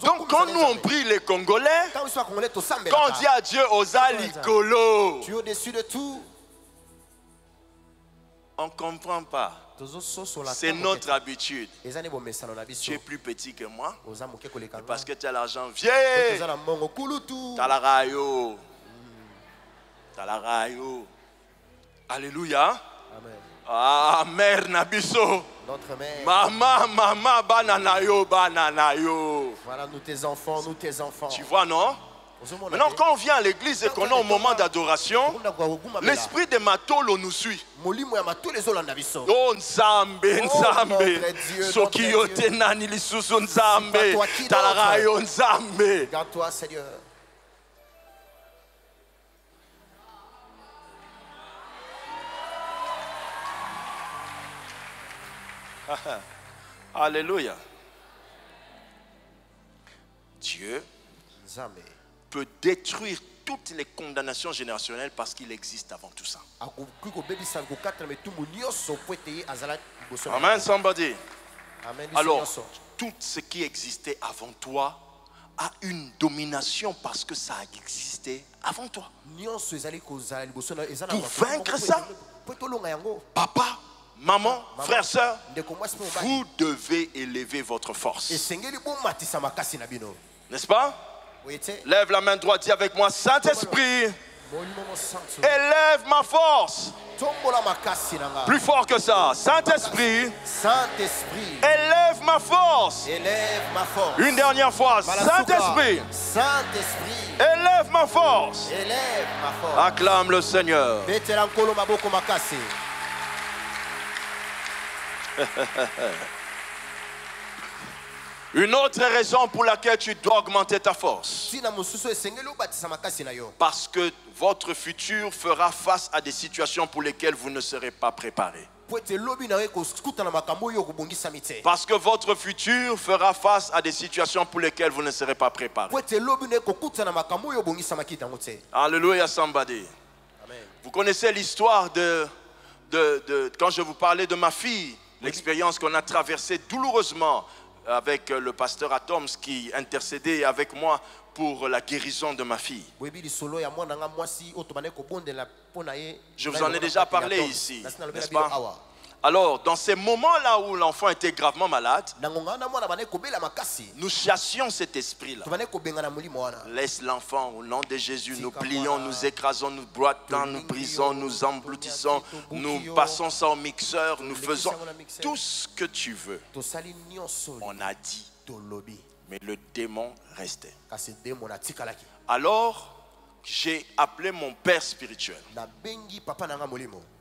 Donc, quand nous on prie les Congolais, quand on dit à Dieu Ozali Kolo, tu es au-dessus de tout. On ne comprend pas. C'est notre habitude. Tu es plus petit que moi. Parce que tu as l'argent, viens. T'as la rayo. T'as la rayo. Alléluia. Ah, mère Nabiso. Notre mère. Maman, bananayo. Voilà, nous tes enfants, nous tes enfants. Tu vois, non? Maintenant, quand on vient à l'église et qu'on est au moment d'adoration, l'esprit de Matolo nous suit. Oh Nzambe, Nzambe, soki yote nani lisusu Nzambe, talarayo Nzambe. Garde-toi, Seigneur. Alléluia. Dieu peut détruire toutes les condamnations générationnelles parce qu'il existe avant tout ça. Amen, somebody. Alors, tout ce qui existait avant toi a une domination parce que ça a existé avant toi. Pour vaincre ça, papa, maman, frère, soeur, vous devez élever votre force. N'est-ce pas? Lève la main droite, dis avec moi, Saint-Esprit, élève ma force. Plus fort que ça, Saint-Esprit, élève ma force. Une dernière fois, Saint-Esprit, élève ma force. Acclame le Seigneur. Une autre raison pour laquelle tu dois augmenter ta force. Parce que votre futur fera face à des situations pour lesquelles vous ne serez pas préparés. Parce que votre futur fera face à des situations pour lesquelles vous ne serez pas préparés. Alléluia, somebody. Vous connaissez l'histoire de quand je vous parlais de ma fille, l'expérience qu'on a traversée douloureusement avec le pasteur Atoms qui intercédait avec moi pour la guérison de ma fille. Je vous en ai déjà parlé ici, n'est-ce pas? Alors, dans ces moments-là où l'enfant était gravement malade, nous chassions cet esprit-là. Laisse l'enfant au nom de Jésus. Nous plions, nous écrasons, nous broutons, nous brisons, nous embloutissons, nous passons ça au mixeur, nous faisons tout ce que tu veux. On a dit, mais le démon restait. Alors, j'ai appelé mon père spirituel.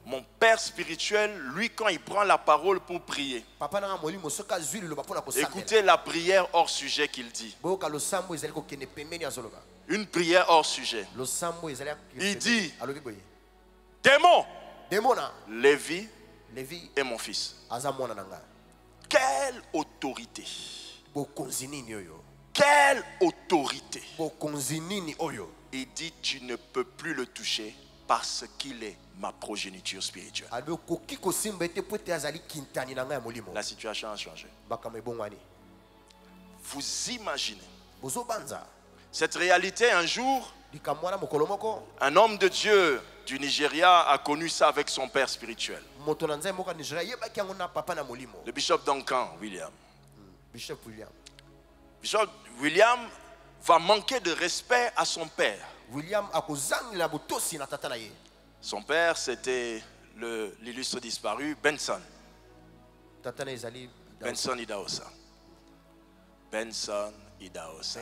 Mon père spirituel, lui, quand il prend la parole pour prier, écoutez la prière hors sujet qu'il dit. Une prière hors sujet. Il dit, démon, Lévi est mon fils. Quelle autorité! Quelle autorité! Il dit, tu ne peux plus le toucher parce qu'il est ma progéniture spirituelle. La situation a changé. Vous imaginez cette réalité. Un jour, un homme de Dieu du Nigeria a connu ça avec son père spirituel, le bishop Duncan William. Bishop William va manquer de respect à son père. Son père, c'était l'illustre disparu Benson. Benson Idahosa. Benson Idahosa.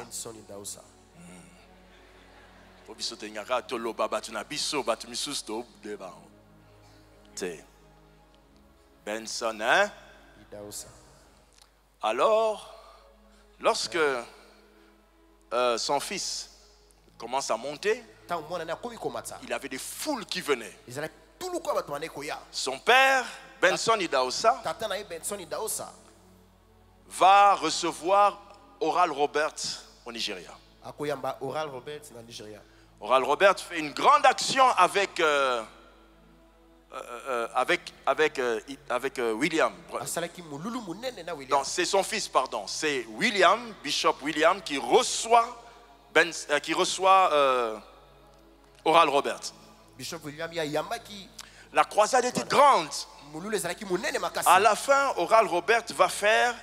Benson, hein? Alors, lorsque son fils commence à monter, il avait des foules qui venaient. Son père, Benson Idahosa, va recevoir Oral Roberts au Nigeria. Oral Roberts fait une grande action avec William. Non, c'est son fils, pardon. C'est William, Bishop William, qui reçoit Oral Roberts. La croisade était grande. À la fin, Oral Roberts va faire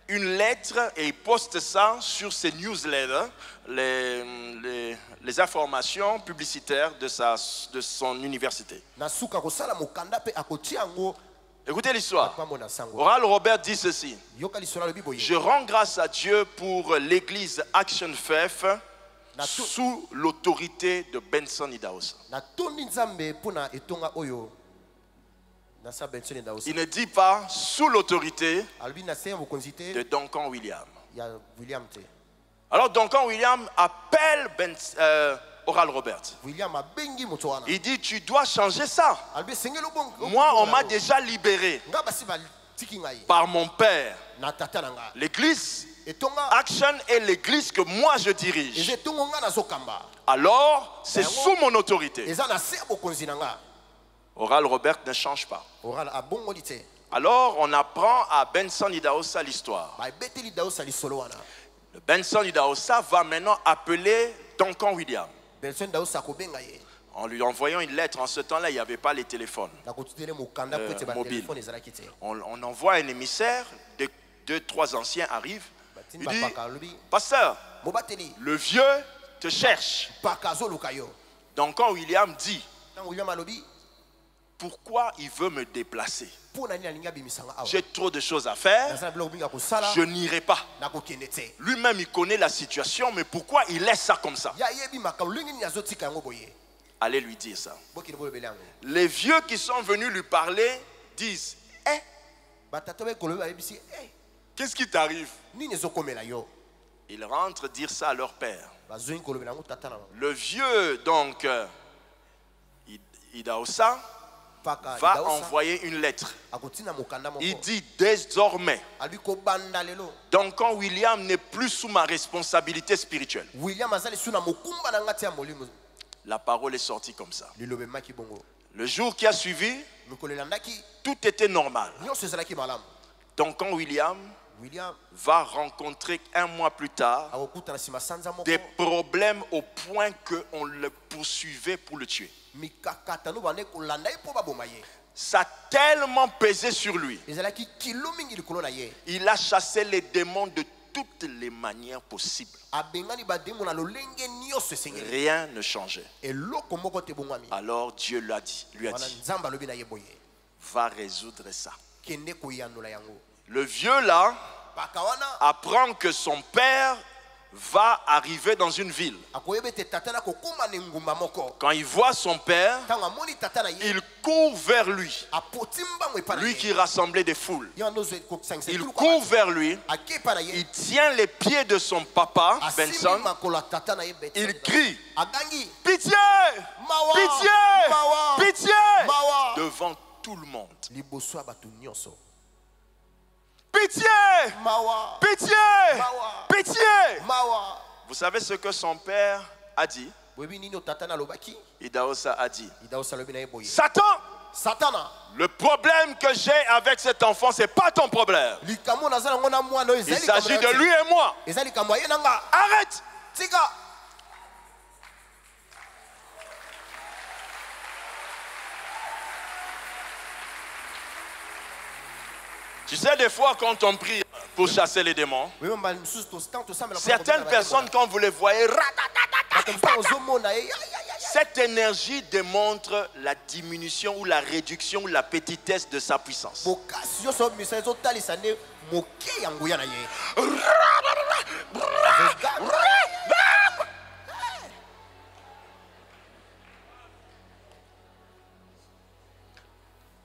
une lettre et il poste ça sur ses newsletters, les informations publicitaires de son université. Écoutez l'histoire. Oral Roberts dit ceci: je rends grâce à Dieu pour l'église Action Faith sous l'autorité de Benson Idahosa. Il ne dit pas sous l'autorité de Duncan William. Alors Duncan William appelle Oral Roberts. Il dit, tu dois changer ça. Moi, on m'a déjà libéré par mon père. L'église Action est l'église que moi je dirige. Alors, c'est sous mon autorité. Oral Roberts ne change pas. Alors, on apprend à Benson Idahosa l'histoire. Le Benson Idahosa va maintenant appeler Duncan William. En lui envoyant une lettre. En ce temps-là, il n'y avait pas les téléphones mobiles. On envoie un émissaire, deux, trois anciens arrivent. Il dit, pasteur, le vieux te cherche. Duncan William dit, pourquoi il veut me déplacer? J'ai trop de choses à faire. Je n'irai pas. Lui-même, il connaît la situation, mais pourquoi il laisse ça comme ça? Allez lui dire ça. Les vieux qui sont venus lui parler disent, qu'est-ce qui t'arrive? Ils rentrent dire ça à leur père. Le vieux, donc, Idahosa, va envoyer une lettre. Il dit désormais, Duncan William n'est plus sous ma responsabilité spirituelle. La parole est sortie comme ça. Le jour qui a suivi, tout était normal. Duncan William va rencontrer un mois plus tard des problèmes au point qu'on le poursuivait pour le tuer. Ça a tellement pesé sur lui. Il a chassé les démons de toutes les manières possibles. Rien ne changeait. Alors Dieu lui a dit, va résoudre ça. Le vieux là apprend que son père va arriver dans une ville. Quand il voit son père, il court vers lui. Lui qui rassemblait des foules. Il court vers lui. Il tient les pieds de son papa, Benson. Il crie, pitié, pitié, pitié, devant tout le monde. Pitié! Pitié! Pitié! Vous savez ce que son père a dit? Idaosa a dit, Satan! Le problème que j'ai avec cet enfant, ce n'est pas ton problème. Il s'agit de lui et moi. Arrête! Tu sais, des fois, quand on prie pour chasser les démons, certaines personnes, quand vous les voyez, cette énergie démontre la diminution ou la réduction ou la petitesse de sa puissance.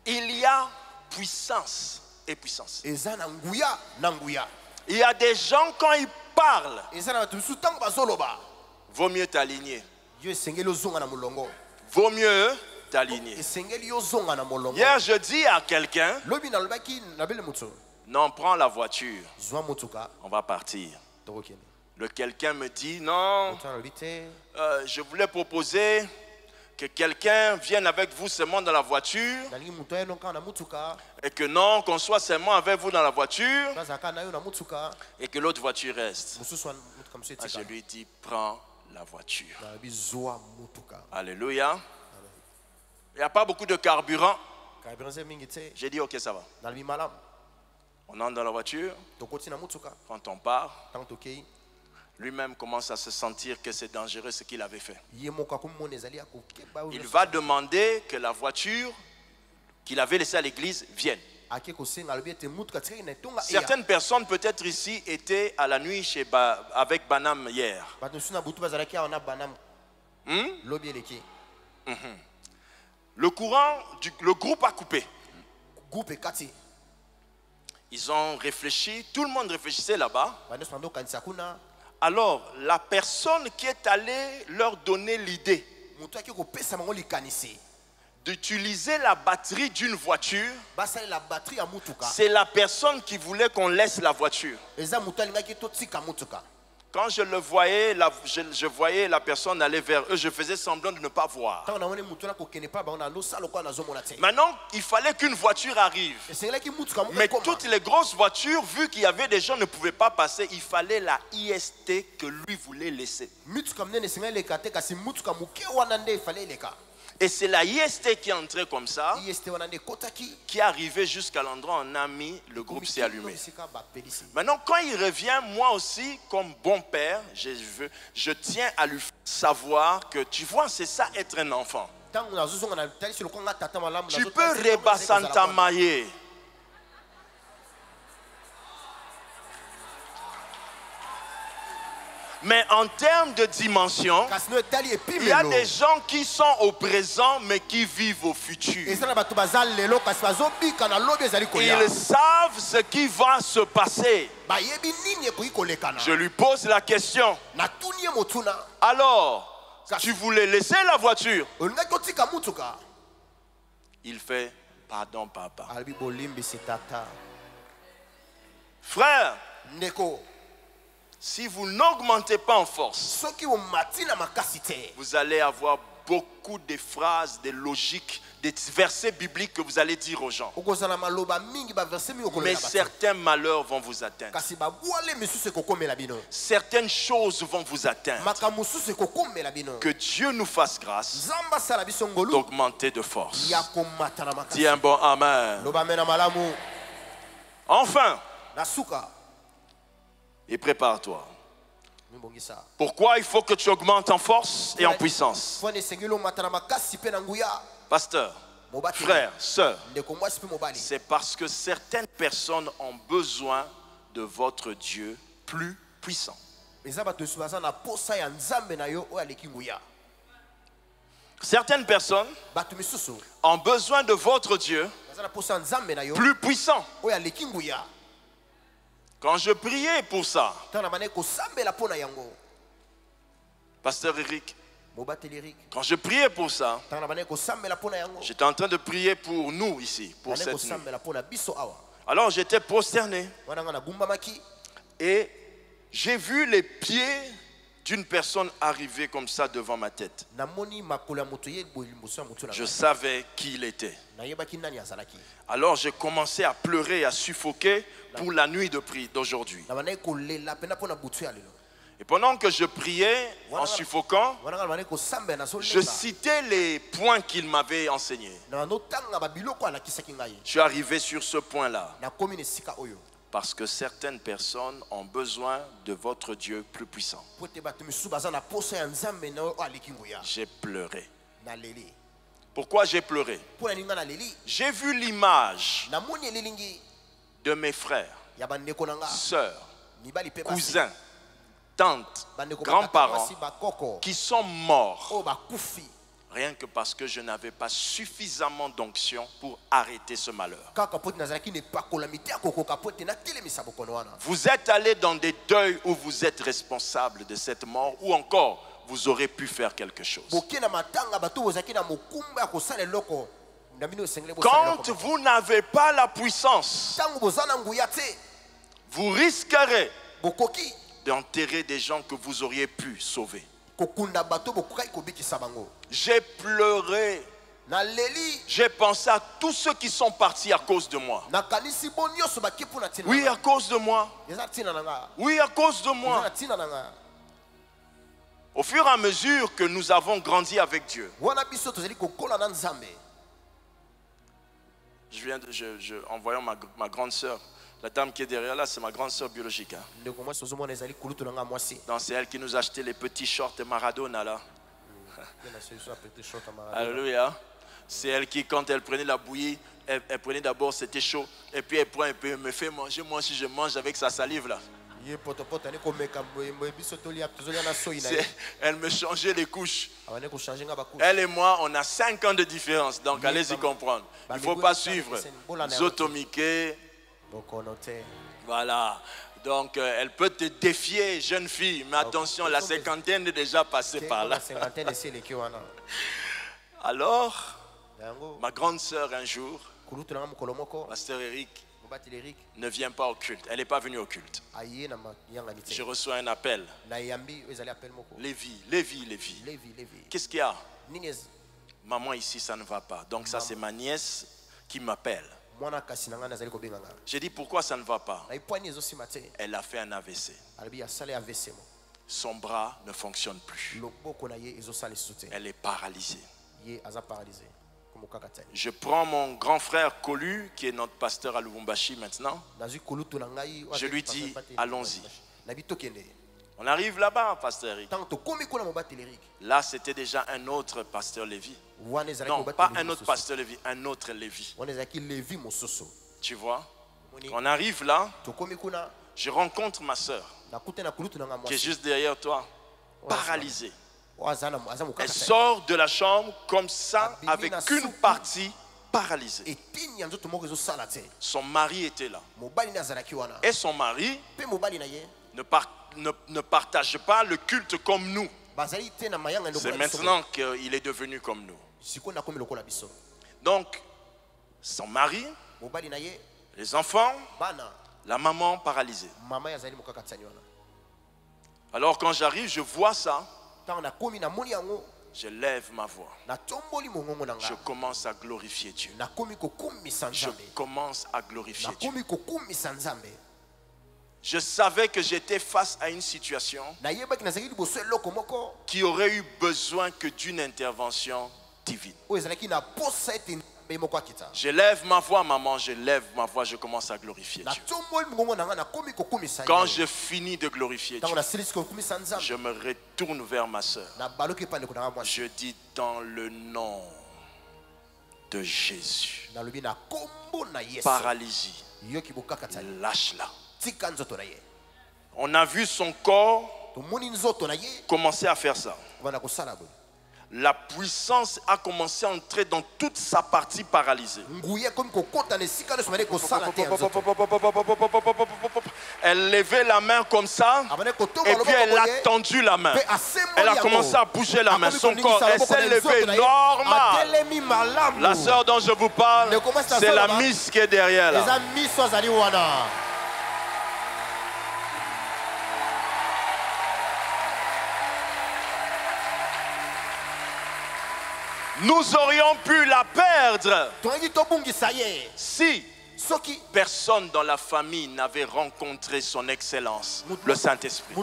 Il y a puissance et puissance. Il y a des gens, quand ils parlent, vaut mieux t'aligner. Vaut mieux t'aligner. Hier, je dis à quelqu'un, non, prends la voiture, on va partir. Le quelqu'un me dit, non, je voulais proposer que quelqu'un vienne avec vous seulement dans la voiture et que non, qu'on soit seulement avec vous dans la voiture et que l'autre voiture reste. Je lui dis, prends la voiture. Alléluia. Il n'y a pas beaucoup de carburant. J'ai dit, ok, ça va. On entre dans la voiture. Quand on part, lui-même commence à se sentir que c'est dangereux ce qu'il avait fait. Il va demander que la voiture qu'il avait laissée à l'église vienne. Certaines personnes peut-être ici étaient à la nuit avec Banam hier. Le courant, le groupe a coupé. Ils ont réfléchi, tout le monde réfléchissait là-bas. Alors, la personne qui est allée leur donner l'idée d'utiliser la batterie d'une voiture, c'est la personne qui voulait qu'on laisse la voiture. Quand je le voyais, je voyais la personne aller vers eux, je faisais semblant de ne pas voir. Maintenant, il fallait qu'une voiture arrive. Mais toutes les grosses voitures, vu qu'il y avait des gens qui ne pouvaient pas passer, il fallait la IST que lui voulait laisser. Et c'est la IST qui est entrée comme ça, qui est arrivée jusqu'à l'endroit où on a mis, le groupe s'est allumé. Maintenant, quand il revient, moi aussi, comme bon père, je tiens à lui faire savoir que, tu vois, c'est ça être un enfant. Tu peux rebasantamailler. Mais en termes de dimension, il y a des gens qui sont au présent mais qui vivent au futur. Ils savent ce qui va se passer. Je lui pose la question. Alors, tu voulais laisser la voiture? Il fait, pardon papa. Frère, si vous n'augmentez pas en force, vous allez avoir beaucoup de phrases, de logiques, des versets bibliques que vous allez dire aux gens. Mais certains malheurs vont vous atteindre. Certaines choses vont vous atteindre. Que Dieu nous fasse grâce d'augmenter de force. Dis un bon amen. Enfin, et prépare-toi. Pourquoi il faut que tu augmentes en force et en puissance? Pasteur, frère, sœur, c'est parce que certaines personnes ont besoin de votre Dieu plus puissant. Certaines personnes ont besoin de votre Dieu plus puissant. Quand je priais pour ça, Pasteur Eric, quand je priais pour ça, j'étais en train de prier pour nous ici, pour cette nuit. Alors j'étais prosterné et j'ai vu les pieds d'une personne arriver comme ça devant ma tête. Je savais qui il était. Alors j'ai commencé à pleurer et à suffoquer pour la nuit de prière d'aujourd'hui. Et pendant que je priais en suffoquant, je citais les points qu'il m'avait enseignés. Je suis arrivé sur ce point-là. Parce que certaines personnes ont besoin de votre Dieu plus puissant. J'ai pleuré. Pourquoi j'ai pleuré? J'ai vu l'image de mes frères, sœurs, cousins, tantes, grands-parents qui sont morts. Rien que parce que je n'avais pas suffisamment d'onction pour arrêter ce malheur. Vous êtes allé dans des deuils où vous êtes responsable de cette mort, ou encore vous aurez pu faire quelque chose. Quand vous n'avez pas la puissance, vous risquerez d'enterrer des gens que vous auriez pu sauver. J'ai pleuré. J'ai pensé à tous ceux qui sont partis à cause de moi. Oui, à cause de moi. Oui, à cause de moi. Au fur et à mesure que nous avons grandi avec Dieu, en voyant ma grande sœur, la dame qui est derrière là, c'est ma grande sœur biologique. Donc c'est elle qui nous a acheté les petits shorts de Maradona là. Alléluia. C'est elle qui, quand elle prenait la bouillie, elle prenait d'abord, c'était chaud, et puis elle prend et puis elle me fait manger. Moi aussi je mange avec sa salive là. Elle me changeait les couches. Elle et moi, on a 5 ans de différence, donc allez-y comprendre. Il ne faut pas suivre Zotomike. Voilà. Donc elle peut te défier, jeune fille, mais attention, la cinquantaine est déjà passée par là. Alors, ma grande sœur un jour, Pasteur Eric, ne vient pas au culte. Elle n'est pas venue au culte. Je reçois un appel. Lévi. Qu'est-ce qu'il y a? Maman ici, ça ne va pas. Donc ça, c'est ma nièce qui m'appelle. J'ai dit pourquoi ça ne va pas? Elle a fait un AVC. Son bras ne fonctionne plus. Elle est paralysée. Je prends mon grand frère Kolu, qui est notre pasteur à Lubumbashi maintenant. Je lui dis, allons-y. On arrive là-bas, pasteur Eric. Là, c'était déjà un autre pasteur Lévi. Non, pas un autre pasteur Lévi, un autre Lévi. Tu vois? On arrive là, je rencontre ma soeur, qui est juste derrière toi, paralysée. Elle sort de la chambre comme ça, avec une partie paralysée. Son mari était là. Et son mari ne partage pas le culte comme nous. C'est maintenant qu'il est devenu comme nous. Donc, son mari, les enfants, la maman paralysée. Alors quand j'arrive, je vois ça. Je lève ma voix. Je commence à glorifier Dieu. Je commence à glorifier Dieu. Je savais que j'étais face à une situation qui aurait eu besoin que d'une intervention divine. Je lève ma voix, maman, je lève ma voix, je commence à glorifier Dieu. Quand je finis de glorifier Dieu, je me retourne vers ma soeur. Je dis dans le nom de Jésus, paralysie, lâche-la. On a vu son corps commencé à faire ça. La puissance a commencé à entrer dans toute sa partie paralysée. Elle levait la main comme ça et puis elle a tendu la main. Elle a commencé à bouger la main. Son corps s'est levé normal. La sœur dont je vous parle, c'est la Miss qui est derrière là. Nous aurions pu la perdre si personne dans la famille n'avait rencontré son excellence, le Saint-Esprit.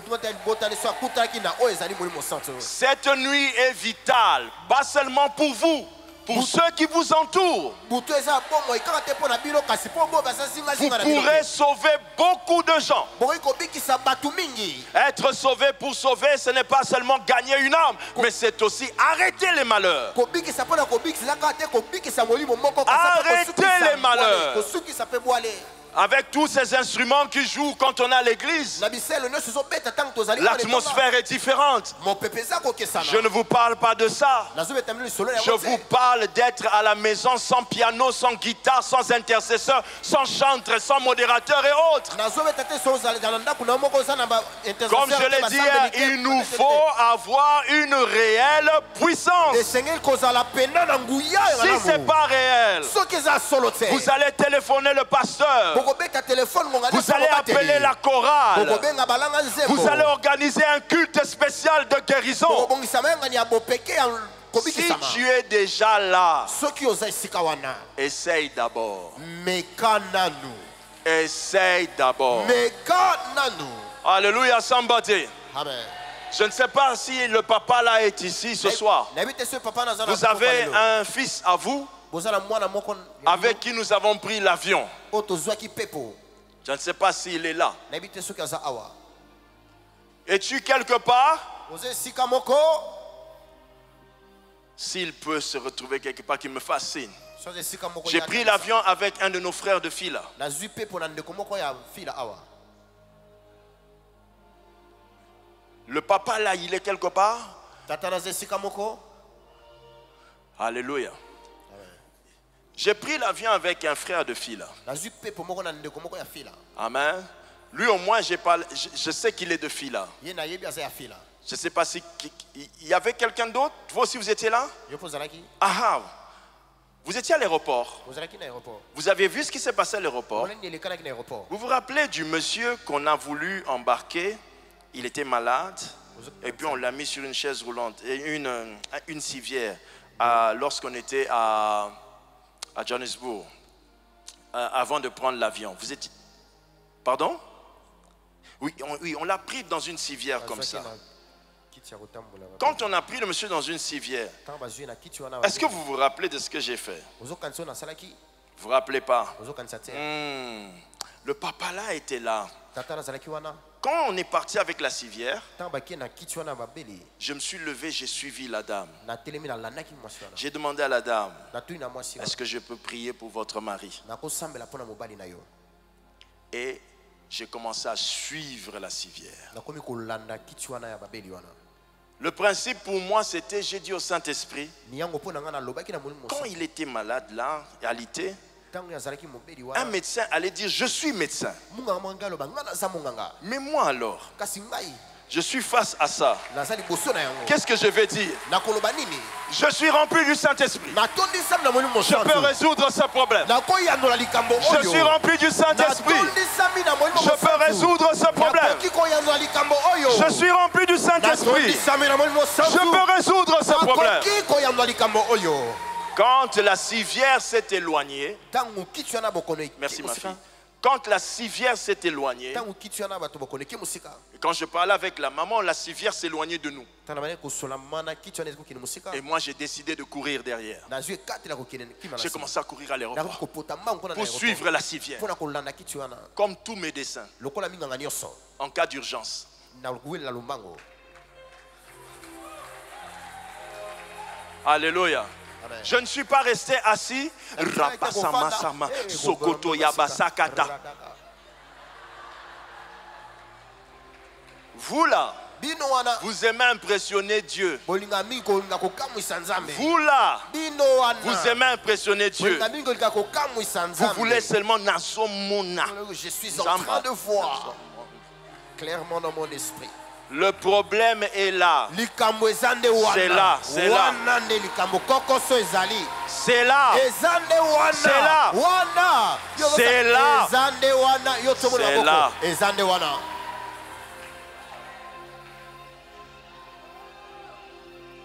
Cette nuit est vitale, pas seulement pour vous, pour ceux qui vous entourent. Vous pourrez sauver beaucoup de gens. Être sauvé pour sauver, ce n'est pas seulement gagner une âme, mais c'est aussi arrêter les malheurs. Arrêter les malheurs. Avec tous ces instruments qui jouent quand on est à l'église, l'atmosphère est différente. Je ne vous parle pas de ça. Je vous parle d'être à la maison sans piano, sans guitare, sans intercesseur, sans chanteur, sans modérateur et autres. Comme je l'ai dit, il nous faut avoir une réelle puissance. Si ce n'est pas réel, vous allez téléphoner le pasteur. Vous allez appeler la chorale. Vous allez organiser un culte spécial de guérison. Si tu es déjà là, essaye d'abord. Essaye d'abord. Alléluia, somebody. Je ne sais pas si le papa là est ici ce soir. Vous avez un fils à vous avec qui nous avons pris l'avion. Je ne sais pas s'il est là. Es-tu quelque part? S'il peut se retrouver quelque part, qu'il me fasse signe. J'ai pris l'avion avec un de nos frères de Fila. Le papa là, il est quelque part? Alléluia. J'ai pris l'avion avec un frère de Fila. Amen. Lui au moins, je sais qu'il est de Fila. Je ne sais pas si il y avait quelqu'un d'autre. Vous aussi, vous étiez là? Ah, vous étiez à l'aéroport. Vous avez vu ce qui s'est passé à l'aéroport? Vous vous rappelez du monsieur qu'on a voulu embarquer? Il était malade. Et puis on l'a mis sur une chaise roulante et une civière lorsqu'on était à Johannesburg, avant de prendre l'avion. Vous étiez... Pardon? Oui, on l'a pris dans une civière comme ça. Quand on a pris le monsieur dans une civière, est-ce que vous vous rappelez de ce que j'ai fait? Vous ne vous rappelez pas? Le papa là était là. Quand on est parti avec la civière, je me suis levé, j'ai suivi la dame. J'ai demandé à la dame, est-ce que je peux prier pour votre mari? Et j'ai commencé à suivre la civière. Le principe pour moi, c'était, j'ai dit au Saint-Esprit, quand il était malade là, réalité, un médecin allait dire, je suis médecin. Mais moi alors, je suis face à ça. Qu'est-ce que je vais dire? Je suis rempli du Saint-Esprit. Je peux résoudre ce problème. Je suis rempli du Saint-Esprit. Je peux résoudre ce problème. Je suis rempli du Saint-Esprit. Je peux résoudre ce problème. Quand la civière s'est éloignée, merci ma fille. Quand la civière s'est éloignée, et quand je parlais avec la maman, la civière s'éloignait de nous. Et moi j'ai décidé de courir derrière. J'ai commencé à courir à l'aéroport pour suivre la civière. Comme tout médecin, en cas d'urgence. Alléluia. Je ne suis pas resté assis. Vous là, vous aimez impressionner Dieu. Vous là, vous aimez impressionner Dieu. Vous voulez seulement Nazomona. Je suis en train de voir clairement dans mon esprit. Le problème est là. C'est là. C'est là. C'est là. C'est là. C'est là. C'est là.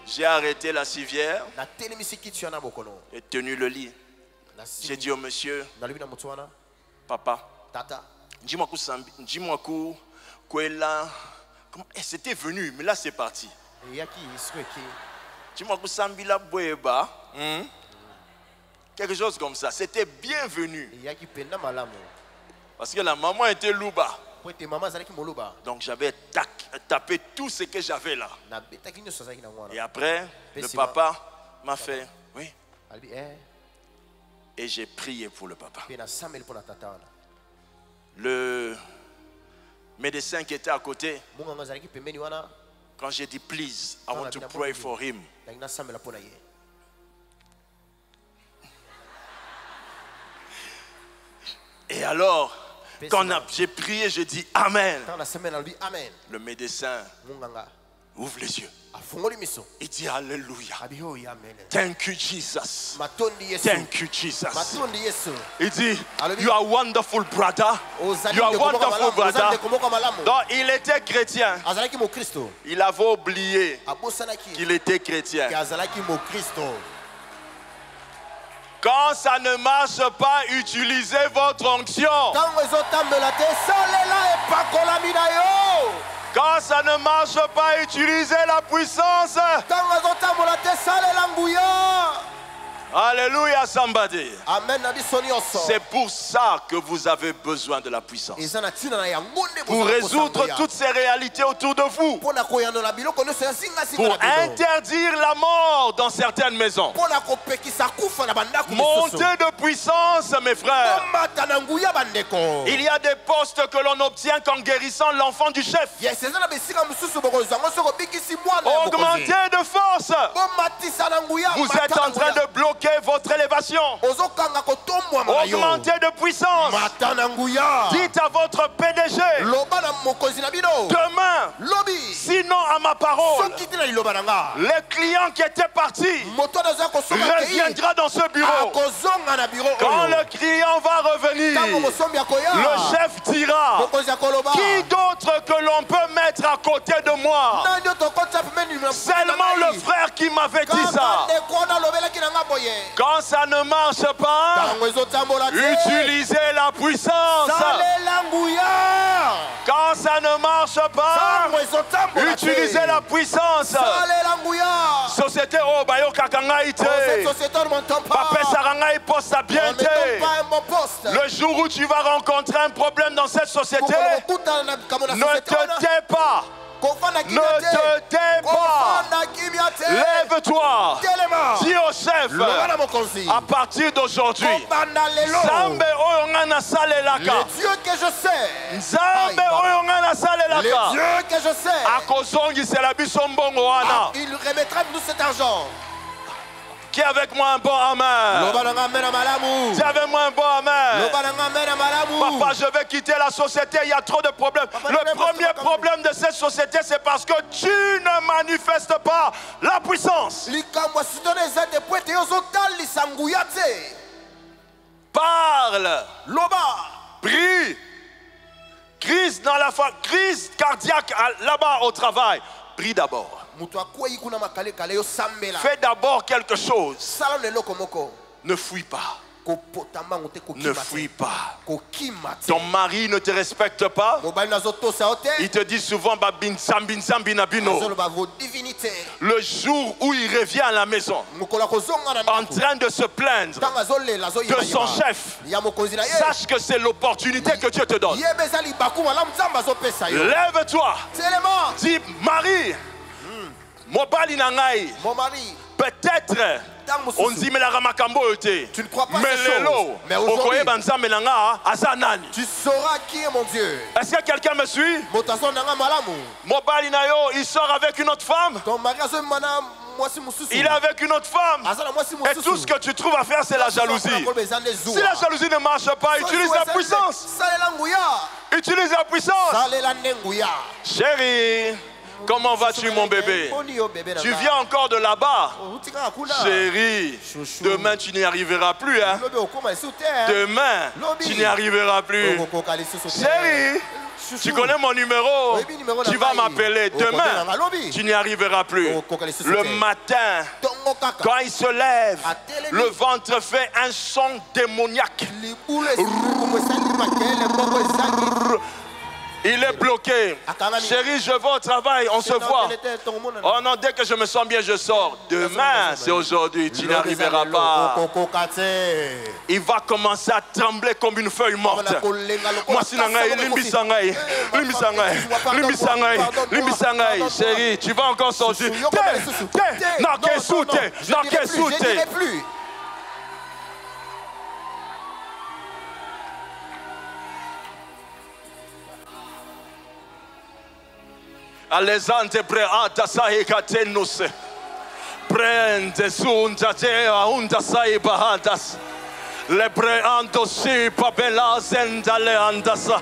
J'ai arrêté la civière et tenu le lit. J'ai dit au monsieur, papa, dis-moi là, c'était venu, mais là c'est parti. Dis-moi quelque chose comme ça, c'était bienvenu. Parce que la maman était louba. Donc j'avais tapé tout ce que j'avais là. Et après, le papa m'a fait, oui. Et j'ai prié pour le papa. Le médecin qui était à côté, quand j'ai dit, please, I want to pray for him. Et alors, quand j'ai prié, j'ai dit Amen. Le médecin ouvre les yeux. Il dit Alléluia. Thank you, Jesus. Thank you, Jesus. Il dit, you are wonderful, brother. You are wonderful, brother. Donc, il était chrétien. Il avait oublié qu'il était chrétien. Quand ça ne marche pas, utilisez votre onction. Quand ça ne marche pas, utilisez la puissance. Alléluia, somebody. C'est pour ça que vous avez besoin de la puissance. Pour résoudre toutes ces réalités autour de vous. Pour interdire la mort dans certaines maisons. Montée de puissance, mes frères. Il y a des postes que l'on obtient qu'en guérissant l'enfant du chef. Augmentez de force. Vous êtes en train de bloquer votre élévation. Augmentez de puissance. Dites à votre PDG, demain, sinon à ma parole, les clients qui étaient partis reviendra dans ce bureau. Quand le client va revenir, le chef dira, qui d'autre que l'on peut mettre à côté de moi? Seulement le frère qui m'avait dit ça. Quand ça ne marche pas, utilisez la puissance. Quand ça ne marche pas, utilisez la puissance. Société oh bayo kakangaite. Papa sarangai poste à bien. Le jour où tu vas rencontrer un problème dans cette société, ne te tais pas. Ne te tais pas. Lève-toi. Dis au chef, à partir d'aujourd'hui, le Dieu que je sais, le Dieu que je sais, il remettra nous cet argent. Qui est avec moi un bon amen? Dis avec moi un bon amen. Papa, je vais quitter la société, il y a trop de problèmes. Le premier problème de cette société, c'est parce que tu ne manifestes pas la puissance. Parle. Prie. Crise dans la famille, crise cardiaque là-bas au travail. Prie d'abord. Fais d'abord quelque chose. Ne fuis pas. Ne fuis pas. Ton mari ne te respecte pas. Il te dit souvent le jour où il revient à la maison en train de se plaindre de son chef, sache que c'est l'opportunité que Dieu te donne. Lève-toi. Dis, Marie, mon mari, Peut-être on dit mais la ramakambo était. Tu ne crois pas ces choses. Mais aujourd'hui, tu sauras qui est mon Dieu. Est-ce que quelqu'un me suit? Mobali Nayo, il sort avec une autre femme. Il est avec une autre femme. Et tout ce que tu trouves à faire, c'est la jalousie. Si la jalousie ne marche pas, utilise la puissance. Utilise la puissance. Chérie, comment vas-tu mon bébé? Tu viens encore de là-bas. Chérie, demain tu n'y arriveras plus. Hein? Demain, tu n'y arriveras plus. Chérie, tu connais mon numéro, tu vas m'appeler. Demain, tu n'y arriveras plus. Le matin, quand il se lève, le ventre fait un son démoniaque. Il est bloqué. Chérie, je vais au travail, on se voit. Oh non, dès que je me sens bien, je sors. Demain, c'est aujourd'hui, tu n'arriveras pas. Il va commencer à trembler comme une feuille morte. Moi, chérie, tu vas encore sortir. Alessante preata sai catenus prende sunta te aunda sai bahadas le preando si papela senda le andasa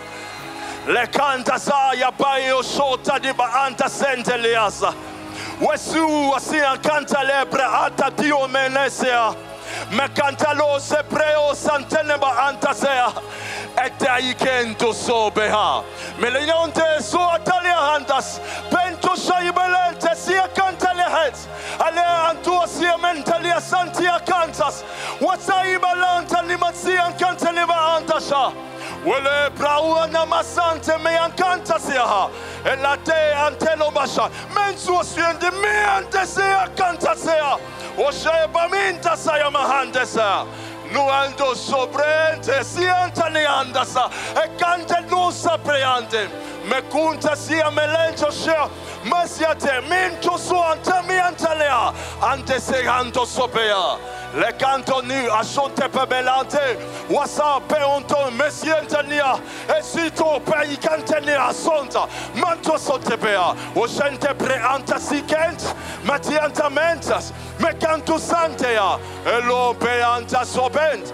le canta sai abaio sota di baanta sente leasa wesu asi canta le preata dio menesea me canta lo se preo santene baanta sea Etaikento sobeha. Melionte so atalia handas. Pento shaibelente sia cantalia heads. Ale antua sia mentalia santia cantas. Wasaibalanta limatsia cantaliva antasha. Wele praua namasante me ancanta sia. E la te antelo basha. Mensu siende me antesia cantasea. Osheba minta saya mahandesa. Nuando sobrente sianta neandasa e cante nusa preante me kunta sia melencho shea masiate minto suanta miantalea ante seganto sopea le canto nu asonte pebelante wasa peonto mesientania e sito pe I cantenia sonta manto sotepea o gente preanta sikent matianta mentas me canto santea e lo peanta sobent